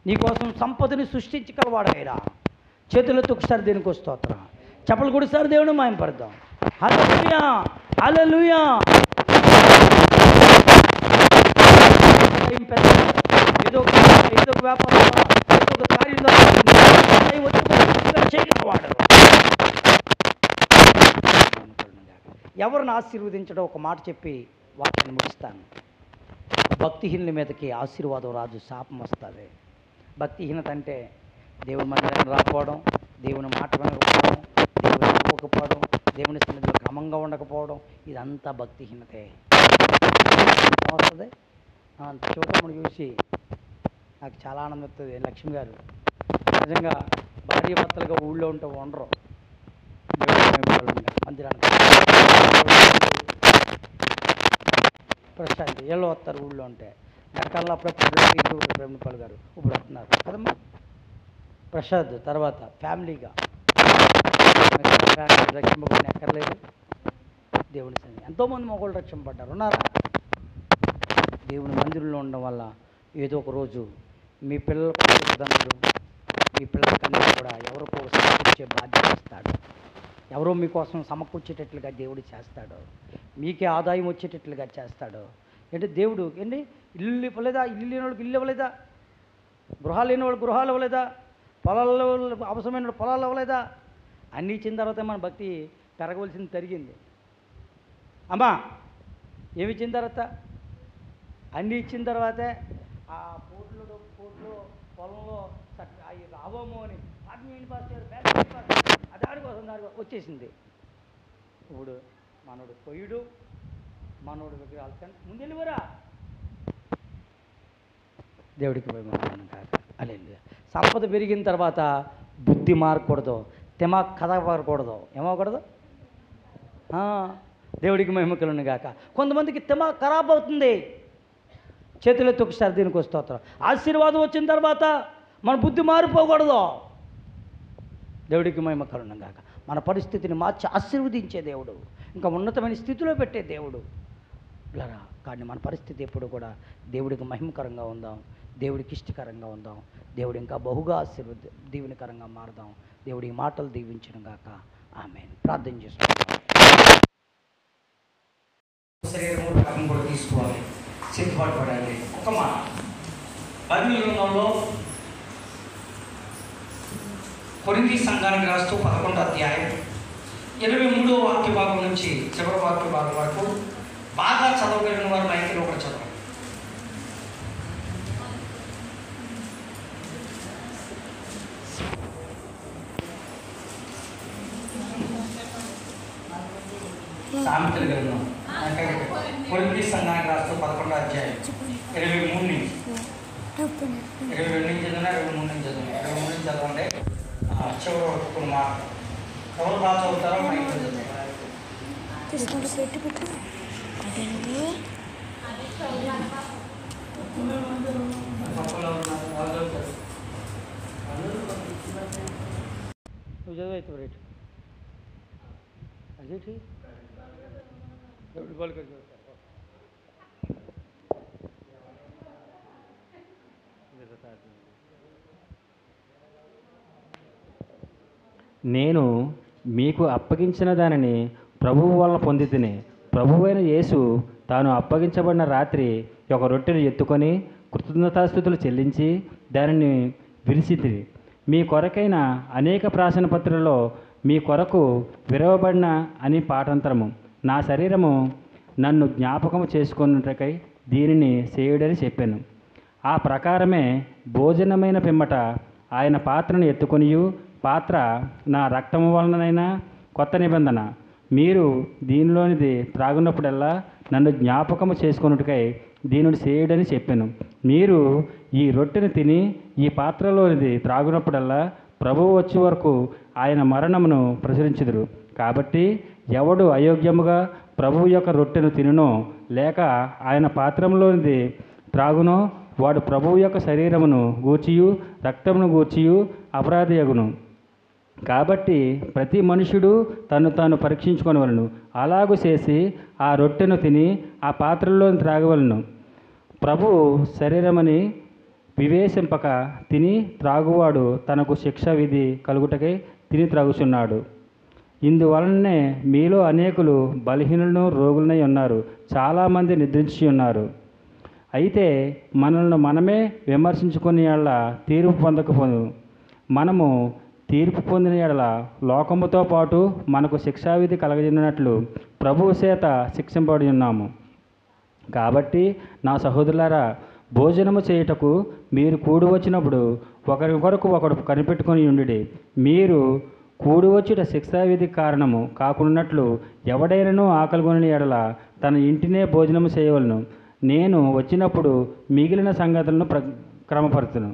నీకోసం సంపదని సృష్టించగలవాడైరా. చేతులతో ఒకసారి దేనికి వస్తోత్రం చెప్పలు కూడా సార్ దేవుని మాయంపడదాం. హల్లెలూయా, హల్లెలూయా. ఏదో ఒక వ్యాపారం, ఏదో ఒక కార్యంలో చేయగలవాడు. ఎవరిని ఆశీర్వదించడం ఒక మాట చెప్పి వాక్యాన్ని ముగిస్తాను. భక్తిహీనుల మీదకి ఆశీర్వాదం రాజు, శాపం వస్తుంది. భక్తిహీనత అంటే దేవుని మందిరాన్ని రాకపోవడం, దేవుని మాట వినకపోవడం, దేవుని నమ్మకపోవడం, దేవుని సన్నిధిలో క్రమంగా ఉండకపోవడం, ఇదంతా భక్తిహీనతే వస్తుంది. చూడమని చూసి నాకు చాలా ఆనందం వస్తుంది. లక్ష్మి గారు నిజంగా భార్య భర్తలుగా ఊళ్ళో ఉంటే ఉండరు. మందిరానికి ప్రశాంతి ఏళ్ళు వస్తారు ఊళ్ళో ఉంటే. వెనకాల అప్పుడప్పుడు ప్రేమపాల్ గారు ఇప్పుడు వస్తున్నారు కదమ్మా. ప్రసాద్ తర్వాత ఫ్యామిలీగా రక్షింపబడిన ఎక్కర్లేదు. దేవుని సన్నిధి ఎంతోమంది మగవాళ్ళు రక్షింపబడ్డారు, ఉన్నారా? దేవుని మందిరంలో ఉండడం వల్ల ఏదో ఒక రోజు మీ పిల్లలకు తల్లిదండ్రులు, మీ పిల్లలకన్నా కూడా ఎవరికో సమకూర్చే బాధ్యత ఇస్తాడు. ఎవరో మీకోసం సమకూర్చేటట్లుగా దేవుడు చేస్తాడు. మీకే ఆదాయం వచ్చేటట్లుగా చేస్తాడు. ఏంటి దేవుడు ఏంటి ఇల్లు ఇవ్వలేదా? ఇల్లు లేని వాళ్ళకి ఇల్లు ఇవ్వలేదా? గృహాలు లేని వాళ్ళకి గృహాలు ఇవ్వలేదా? పొలాల్లో అవసరమైన పొలాలు ఇవ్వలేదా? అన్నీ ఇచ్చిన తర్వాత మన భక్తి పెరగవలసింది పెరిగింది. అమ్మా ఏమి ఇచ్చిన తర్వాత? అన్నీ ఇచ్చిన తర్వాతే ఆ కోట్లు పొలంలో అవి రావము అని ఆత్మీయుని పాస్ దానికోసం వచ్చేసింది. ఇప్పుడు మనోడు కొయ్యుడు, మనోడు విగ్రహాలు ముందెళ్ళివరా. దేవుడికి భయపడతాను కాక. హల్లెలూయా. సంపద పెరిగిన తర్వాత బుద్ధి మారకూడదు, దిమాగ్ కథ మారకూడదు. ఏమవకూడదు? దేవుడికి మహిమ కలుగును గాక. కొంతమందికి దిమాగ్ ఖరాబ్ అవుతుంది. చేతులెత్తి ఒకసారి దీనికి స్తోత్రం. ఆశీర్వాదం వచ్చిన తర్వాత మన బుద్ధి మారిపోకూడదు. దేవుడికి మహిమ కలుగును గాక. మన పరిస్థితిని మార్చి ఆశీర్వదించే దేవుడు, ఇంకా ఉన్నతమైన స్థితిలో పెట్టే దేవుడు లరా. కానీ మన పరిస్థితి ఎప్పుడు కూడా దేవుడికి మహిమకరంగా ఉందాం, దేవుడికి ఇష్టకరంగా ఉందాం. దేవుడు ఇంకా బహుగా దీవెనకరంగా మారదాం. దేవుడి మాటలు దీవించను గాక. ఆమేన్. ప్రార్థన చేసుకుంటాం. శరీరం కూడా తీసుకోవాలి, సిద్ధపాటు పడాలి. ఒక మాట బైబిల్ గ్రంథంలో కొరింథీ సంఘానికి రాస్తూ 11వ అధ్యాయం 23వ వాక్య భాగం నుంచి చివరి వాక్య భాగం వరకు బాగా చదవగలిగిన వారు మైకిలో ఒకటి చదవండి. సామెతల గ్రంథం కొరింథీ సంఘానికి రాస్తూ 11వ అధ్యాయం 23 నుంచి 22 నుంచి చదివినా 23 నుంచి చదివినా 23 నుంచి చదవండి. చివరి వరకు మా ఎవరు బాగా చదువుతారో మైక్ నువ్వు చదువు అయితే రేటు అదేంటి బాల్ చదువుతారు. నేను మీకు అప్పగించిన దానిని ప్రభువు వలన పొందితిని. ప్రభువైన యేసు తాను అప్పగించబడిన రాత్రి ఒక రొట్టెను ఎత్తుకొని కృతజ్ఞతాస్తుతులు చెల్లించి దానిని విరిచితిరి. మీ కొరకైన అనేక ప్రార్థన పత్రులలో మీ కొరకు విరవబడిన అని పాఠాంతరము. నా శరీరము నన్ను జ్ఞాపకము చేసుకున్నటకై దీనిని చేయుడని చెప్పాను. ఆ ప్రకారమే భోజనమైన పిమ్మట ఆయన పాత్రను ఎత్తుకొనియు, పాత్ర నా రక్తము వలనైనా కొత్త నిబంధన, మీరు దీనిలోనిది త్రాగున్నప్పుడల్లా నన్ను జ్ఞాపకము చేసుకున్నట్టుకై దీనిని చేయుడని చెప్పాను. మీరు ఈ రొట్టెను తిని ఈ పాత్రలోనిది త్రాగునప్పుడల్లా ప్రభువు వచ్చే వరకు ఆయన మరణమును ప్రచురించుదురు. కాబట్టి ఎవడు అయోగ్యముగా ప్రభువు యొక్క రొట్టెను తినునో లేక ఆయన పాత్రలోనిది త్రాగునో వాడు ప్రభువు యొక్క శరీరమును గూర్చియు రక్తమును గూర్చియు అపరాధియగును. కాబట్టి ప్రతి మనుషుడు తను తాను పరీక్షించుకొనవలను. అలాగూ చేసి ఆ రొట్టెను తిని ఆ పాత్రలో త్రాగవలను. ప్రభువు శరీరమని వివేశింపక తిని త్రాగువాడు తనకు శిక్ష విధి కలుగుటకై తిని త్రాగుచున్నాడు. ఇందువలనే మీలో అనేకులు బలహీనులను రోగులనై ఉన్నారు, చాలామంది నిద్రించి ఉన్నారు. అయితే మనల్ని మనమే విమర్శించుకునే యెడల తీర్పు పొందకపోదు. మనము తీర్పు పొందిన యెడల లోకముతో పాటు మనకు శిక్షావిధి కలగజేసినట్లు ప్రభువు చేత శిక్షింపబడి ఉన్నాము. కాబట్టి నా సహోదరులారా, భోజనము చేయుటకు మీరు కూడి వచ్చినప్పుడు ఒకరి కొరకు ఒకడు కనిపెట్టుకొని ఉండుడి. మీరు కూడి వచ్చుట శిక్షావిధి కారణము కాకున్నట్లు ఎవడైనను ఆకలిగొని యెడల తన ఇంటినే భోజనము చేయవలను. నేను వచ్చినప్పుడు మిగిలిన సంగతులను క్రమపరచును.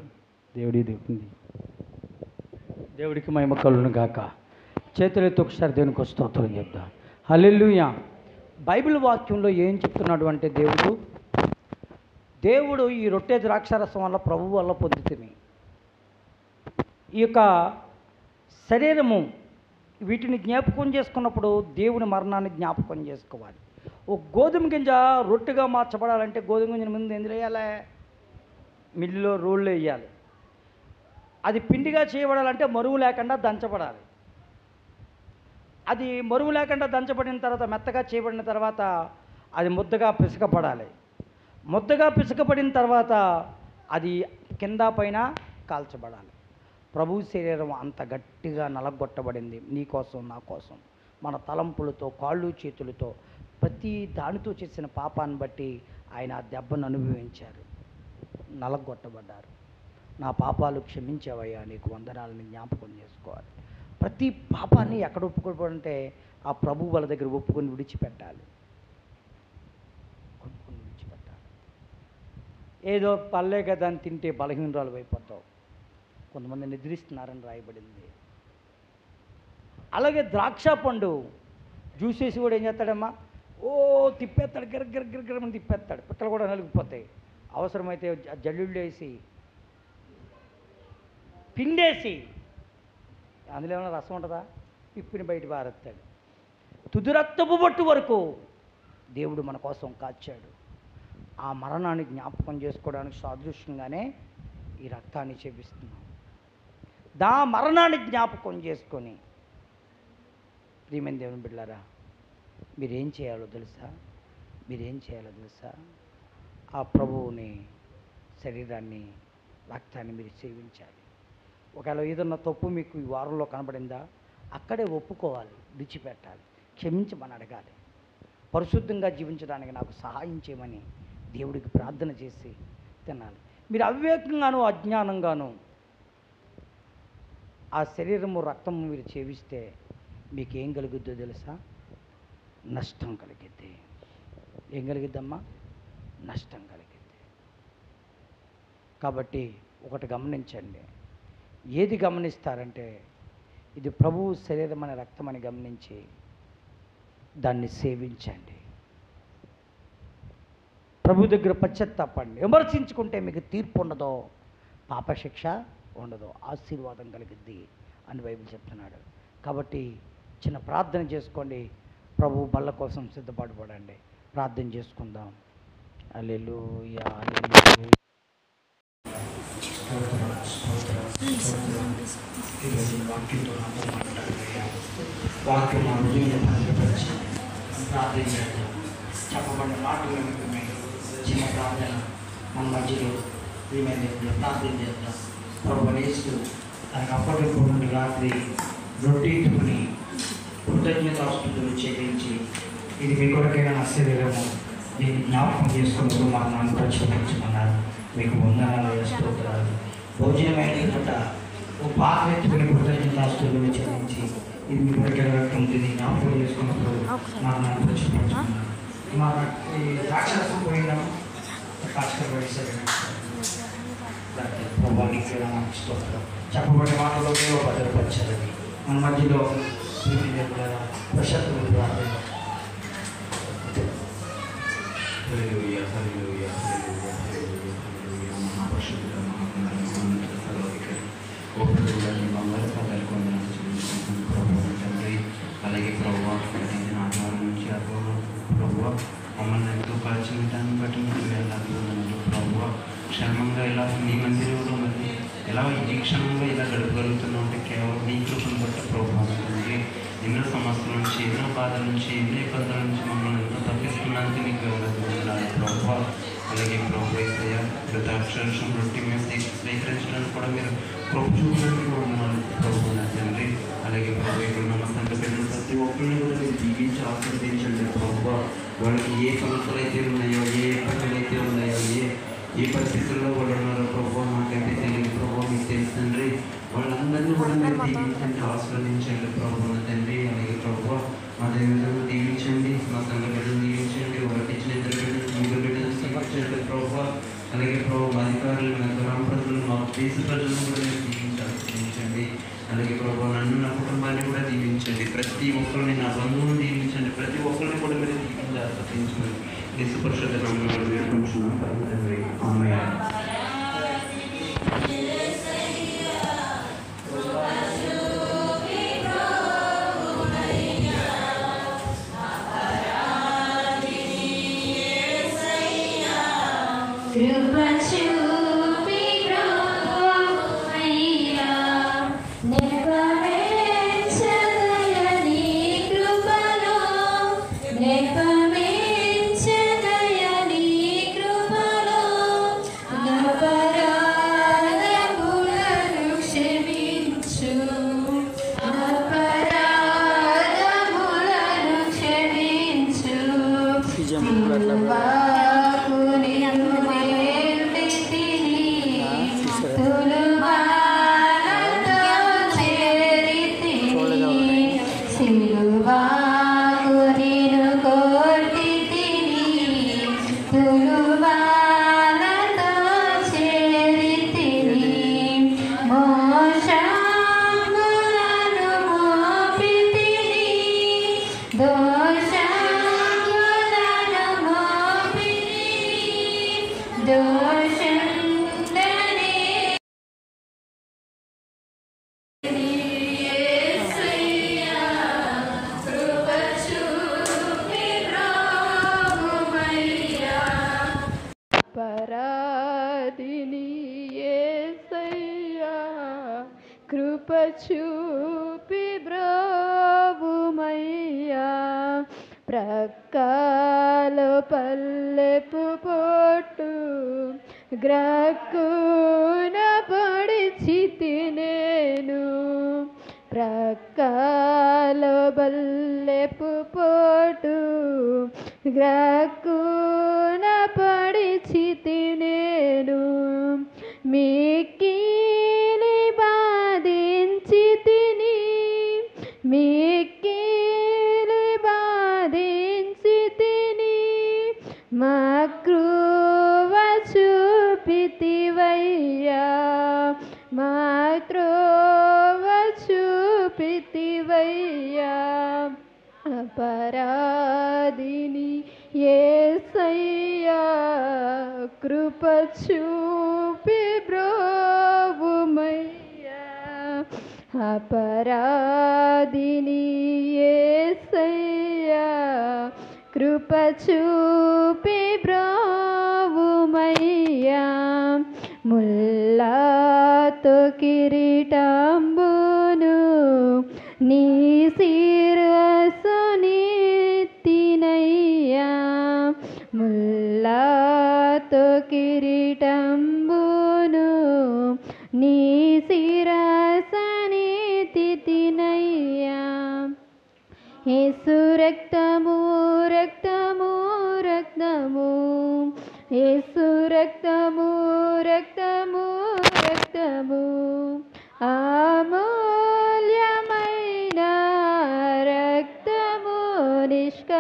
దేవుడికి మహిమ కలుగును గాక. చేతులెత్తి ఒకసారి దేవునికి స్తోత్రం చెప్తాం. హల్లెలూయా. బైబిల్ వాక్యంలో ఏం చెప్తున్నాడు అంటే దేవుడు ఈ రొట్టె ద్రాక్షారసం వల్ల ప్రభువు వల్ల పొందుతుంది. ఈ యొక్క శరీరము వీటిని జ్ఞాపకం చేసుకున్నప్పుడు దేవుని మరణాన్ని జ్ఞాపకం చేసుకోవాలి. ఒక గోధుమ గింజ రొట్టెగా మార్చబడాలంటే గోధుమ గింజల ముందు ఎందులో వేయాలి? మిల్లులో రోళ్ళు వేయాలి. అది పిండిగా చేయబడాలంటే మరువు లేకుండా దంచబడాలి. అది మరువు లేకుండా దంచబడిన తర్వాత మెత్తగా చేయబడిన తర్వాత అది ముద్దగా పిసకపడాలి. ముద్దగా పిసకబడిన తర్వాత అది కింద పైన కాల్చబడాలి. ప్రభు శరీరం అంత గట్టిగా నలగొట్టబడింది నీ కోసం నా కోసం. మన తలంపులతో కాళ్ళు చేతులతో ప్రతి దానితో చేసిన పాపాన్ని బట్టి ఆయన ఆ దెబ్బను అనుభవించారు, నలగొట్టబడ్డారు. నా పాపాలు క్షమించావయ్యా, నీకు వందనాలని జ్ఞాపకం చేసుకోవాలి. ప్రతి పాపాన్ని ఎక్కడ ఒప్పుకోవాలంటే ఆ ప్రభు వాళ్ళ దగ్గర ఒప్పుకొని విడిచిపెట్టాలి. ఏదో పల్లె కదా అని తింటే బలహీనరాలు అయిపోతావు. కొంతమంది నిద్రిస్తున్నారని రాయబడింది. అలాగే ద్రాక్ష పండు జ్యూస్ వేసి కూడా ఏం చేస్తాడమ్మా, తిప్పేస్తాడు, గిరగిరగిరగిరమని తిప్పేస్తాడు, పిట్టలు కూడా నలిగిపోతాయి. అవసరమైతే జల్లుళ్ళు వేసి పిండేసి అందులో ఏమైనా రసం ఉంటుందా, పిప్పిని బయట పారేస్తాడు. తుది రక్తపు బొట్టు వరకు దేవుడు మన కోసం కాచాడు. ఆ మరణాన్ని జ్ఞాపకం చేసుకోవడానికి సాదృశ్యంగానే ఈ రక్తాన్ని చేపిస్తున్నాం. మరణాన్ని జ్ఞాపకం చేసుకొని ప్రియమైన దేవుని బిడ్డలారా, మీరేం చేయాలో తెలుసా? ఆ ప్రభువుని శరీరాన్ని, రక్తాన్ని మీరు సేవించాలి. ఒకవేళ ఏదన్నా తప్పు మీకు ఈ వారంలో కనబడిందా, అక్కడే ఒప్పుకోవాలి, విడిచిపెట్టాలి, క్షమించమని అడగాలి. పరిశుద్ధంగా జీవించడానికి నాకు సహాయం చేయమని దేవుడికి ప్రార్థన చేసి తినాలి. మీరు అవివేకంగాను అజ్ఞానంగాను ఆ శరీరము రక్తము మీరు సేవిస్తే మీకేం కలుగుద్దో తెలుసా? నష్టం కలిగిద్ది. ఏం కలిగిద్దమ్మా? నష్టం కలిగిద్ది. కాబట్టి ఒకటి గమనించండి. ఏది గమనిస్తారంటే ఇది ప్రభువు శరీరం అనే రక్తం అని గమనించి దాన్ని సేవించండి. ప్రభు దగ్గర పశ్చాత్తాపండి. విమర్శించుకుంటే మీకు తీర్పు ఉండదో, పాపశిక్ష ఉండదో, ఆశీర్వాదం కలిగిద్ది అని బైబిల్ చెప్తున్నాడు. కాబట్టి చిన్న ప్రార్థన చేసుకోండి. ప్రభు బల్ల కోసం సిద్ధపడబడండి. ప్రార్థన చేసుకుందాం. హల్లెలూయా, హల్లెలూయా. వాక్యం మా హృదయంలో భద్రపరిచి ప్రార్థన చేద్దాం. చెప్పబడిన మాటలు నిమిత్తమై చిన్న ప్రార్థన మన మధ్యలో ప్రార్థన చేద్దాం. ప్రభు యేసు తనకు అప్పటికి రాత్రి రొట్టె ఎత్తుకుని కృతజ్ఞతాస్తుతులు చెల్లించి, ఇది మీ కొరకైనా నా శరీరము, దీన్ని జ్ఞాపకం చేసుకున్నప్పుడు మరణాన్ని ప్రచురించమన్నారు. మీకు వందనాలు, స్తోత్రాలు. భోజనమైన పూట ఓ పాత్ర ఎత్తుకుని కృతజ్ఞతాస్తుతులు చెల్లించి, ఇది మీ కొరకైన రక్తం, దీన్ని జ్ఞాపకం చేసుకున్నప్పుడు మరణాన్ని ప్రచురించమన్నారు. మా ఈ రాక్షసం పోయినాము కష్టపడి ప్రభానికి స్తోత్రం. చెప్పబడే మాటలో భద్రపరచాలని మన మధ్యలో ప్రశాంతమైన ప్రార్థన. అలాగే ప్రభు ఆధారం నుంచి ప్రభు మమ్మల్ని ఎంతో కాల్చిన దాన్ని బట్టి మీకు వెళ్ళాలి ప్రభు. క్షేమంగా ఇలా మీ మందిరంలో మరి ఎలా ఈ క్షణంగా ఇలా గడపగలుగుతున్నాం అంటే కేవలం మీ కృపను బట్టి ప్రభు. ఎన్నో సమస్యల నుంచి, ఎన్నో బాధల నుంచి, ఎన్నో ఇబ్బందుల నుంచి మమ్మల్ని ఎంతో తప్పిస్తున్నందుకు నీకు వెళ్ళాలి ప్రభు. అలాగే ప్రభు ఏసయ్య కృతాక్షరం రొట్టి మేము స్వీకరించడానికి కూడా మీరు కృప చూపినందుకు ఉన్నాను ప్రభు నా తండ్రి. అలాగే ప్రభు ఇక్కడ నమ్మకంగా పెట్టిన ప్రతి ఒక్కరిని కూడా మీరు దీవించి ఆశీర్వదించండి ప్రభు. వాళ్ళకి ఏ సమస్యలు అయితే ఉన్నాయో, ఏ ఇబ్బందులు అయితే ఉన్నాయో, ఏ పరిస్థితుల్లో వాళ్ళు ఉన్నారో ప్రభు నాకైతే తెలియదు ప్రభు, మీకు తెలుసు తండ్రి. వాళ్ళందరినీ కూడా మీరు దీవించండి, ఆశీర్వదించండి ప్రభు నా తండ్రి. అలాగే ప్రభు మా దేవులను దీవించండి, మా సంఘ బిడ్డలు దీవించండి, వారికి ఇచ్చిన ఇద్దరు బిడ్డలు ముగ్గురు బిడ్డలు సమర్పించండి ప్రభు. అలాగే ప్రభు అధికారులు, మా గ్రామ ప్రజలను, మా దేశ ప్రజలను కూడా మీరు దీవించి ఆశీర్వదించండి. అలాగే ప్రభు నన్ను, నా కుటుంబాన్ని కూడా దీవించండి. ప్రతి ఒక్కరిని, నా బంధువులను దీవించండి. ప్రతి ఒక్కరిని కూడా మీరు దీవించి ఆశీర్వదించండి. యేసు పరిశుద్ధ నామములో వేడుకుంటున్నాం పరమ తండ్రి. ఆమేన్. దోషండనే యేసయ్యా కృప చూపి బ్రోవుమయ్యా పరాధిని యేసయ్యా కృప చూపి బ్రోవుమయ్యా ప్రక్కలో పల్లెపు పొట్టు గ్రక్కున పొడిచితి నేను ప్రక్కలో బల్లెపు పొట్టు గ్రక్కున పొడిచితి నేను మిక్కిలి బాధించి తిని మిక్కిలి బాధించి తిని మాకృవ చూపితివయ్యా మాకృవ చూపితివయ్యా అపరాధిని యేసయ్యా కృప చూపి బ్రోవుమయ్యా అపరాధిని యేసయ్యా కృప చూపి బ్రోవుమయ్యా ముల్లాతో కిరీటంబును నీ శిరస్సునెత్తినయ్యా ముల్లాతో కిరీటంబును నీ శిరస్సునెత్తినయ్యా యేసు రక్తము రక్తము రక్తము యేసు రక్తము రక్తము రక్తము అమూల్యమైన రక్తము నిష్కలంకమైన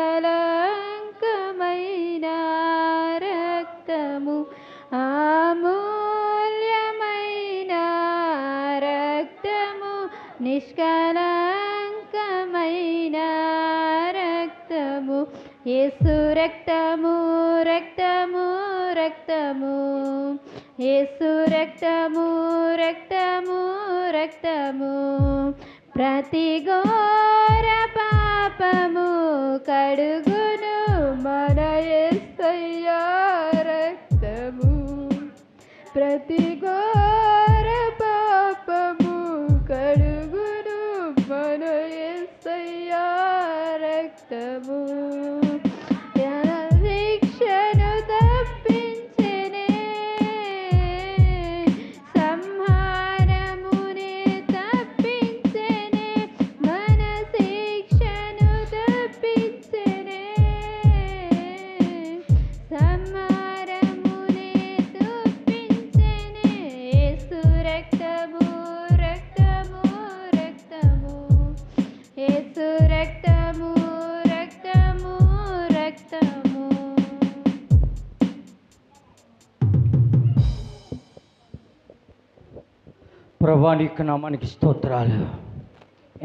రక్తము అమూల్యమైన రక్తము నిష్కలంకమైన రక్తము యేసు రక్తము రక్తము రక్తము యేసు రక్తము రక్తము రక్తము ప్రతి ఘోర పాపము కడుగును మన యేసయ్యా రక్తము ప్రతి ఘోర పాపము కడుగును మన యేసయ్యా రక్తము శిక్షను తప్పించెనే సంహారమునే తప్పించెనే మన శిక్షను తప్పించెనే సంహారమునే తప్పించెనే యేసు రక్తము రక్తము రక్తము యేసు రక్తము రక్తము రక్తము ప్రభా నీకు నామానికి స్తోత్రాలు.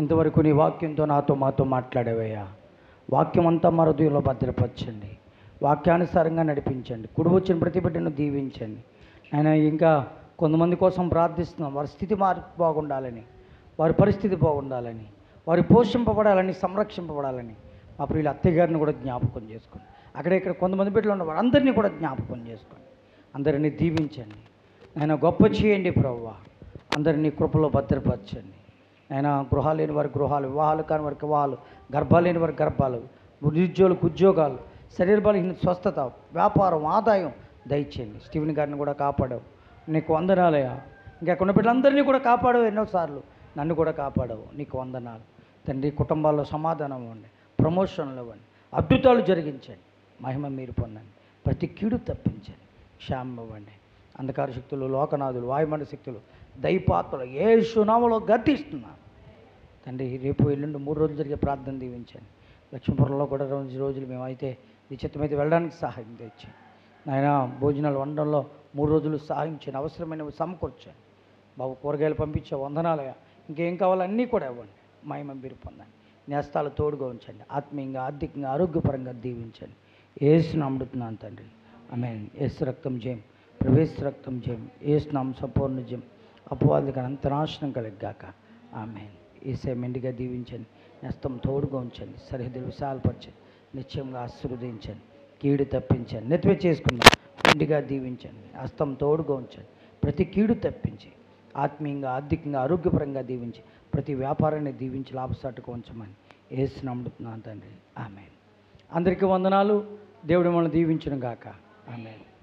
ఇంతవరకు నీ వాక్యంతో మాతో మాట్లాడేవయ్యా. వాక్యం అంతా మా హృదయంలో భద్రపరచండి, వాక్యానుసారంగా నడిపించండి, కుడి వచ్చిన ప్రతి బిడ్డను దీవించండి. ఆయన ఇంకా కొంతమంది కోసం ప్రార్థిస్తున్నాం, వారి స్థితి బాగుండాలని, వారి పరిస్థితి బాగుండాలని, వారి పోషింపబడాలని, సంరక్షింపబడాలని మా ప్రియుల అత్తయ్య గారిని కూడా జ్ఞాపకం చేసుకోండి. ఇక్కడ కొంతమంది బిడ్డలు ఉన్న వారందరినీ కూడా జ్ఞాపకం చేసుకోండి. అందరినీ దీవించండి. ఆయన గొప్ప చేయండి ప్రభువా. అందరినీ కృపలో భద్రపరచండి. ఆయన గృహాలు లేని వారి గృహాలు, వివాహాలు కాని వారికి వివాహాలు, గర్భాలు లేని వారి గర్భాలు, నిరుద్యోగులకు ఉద్యోగాలు, శరీర బలహీన స్వస్థత, వ్యాపారం, ఆదాయం దయచేయండి. స్టీవెన్ గారిని కూడా కాపాడావు, నీకు వందనాలయ్యా. ఇంకా కొన్ని బిడ్డలందరినీ కూడా కాపాడావు, ఎన్నోసార్లు నన్ను కూడా కాపాడావు, నీకు వందనాలు తండ్రి. కుటుంబాల్లో సమాధానం ఇవ్వండి, ప్రమోషన్లు ఇవ్వండి, అద్భుతాలు జరిగించండి, మహిమ మీరు పొందండి, ప్రతి కీడు తప్పించండి, క్షేమం ఇవ్వండి. అంధకార శక్తులు, లోకనాథులు, వాయుమండ శక్తులు, దైపాత్రలు యేసు నామములో గద్దిస్తున్నాను తండ్రి. రేపు ఎల్లుండి 3 రోజులు జరిగే ప్రార్థన దీవించండి. లక్ష్మీపురంలో కూడా 2 రోజులు మేమైతే ఈ చిత్తమైతే వెళ్ళడానికి సహాయం తెచ్చాను నాయన. భోజనాలు వండడంలో 3 రోజులు సహాయం చేయని, అవసరమైనవి సమకూర్చాను బాబు. కూరగాయలు పంపించే వందనాలయ్యా. ఇంకేం కావాలో అన్నీ కూడా ఇవ్వండి, మహిమ మీరు పొందండి. నేస్తాలు తోడుగా ఉంచండి, ఆత్మీయంగా, ఆర్థికంగా, ఆరోగ్యపరంగా దీవించండి. యేసుని నమ్ముతున్నాను తండ్రి, ఆమేన్. యేసు రక్తం జయం. ప్రవేశ రక్తం జయం, ఏసునామం సంపూర్ణ జయం, అపవాదికి అంతనాశనం కలిగాక. ఆమె ఏసే మెండిగా దీవించండి, నష్టం తోడుగా ఉంచండి, సరిహద్దులు విశాలపరచండి, నిశ్చయంగా ఆశీర్వదించండి, కీడు తప్పించండి. నెత్తివే చేసుకుందాం. మెండిగా దీవించండి, హస్తం తోడుగా ఉంచండి, ప్రతి కీడు తప్పించి ఆత్మీయంగా ఆర్థికంగా ఆరోగ్యపరంగా దీవించి ప్రతి వ్యాపారాన్ని దీవించి లాభసాటుగా ఉంచమని యేసు నమ్ముతున్నాను తండ్రి. ఆమెన్. అందరికీ వందనాలు. దేవుడు మనల్ని దీవించును గాక. ఆమెన్.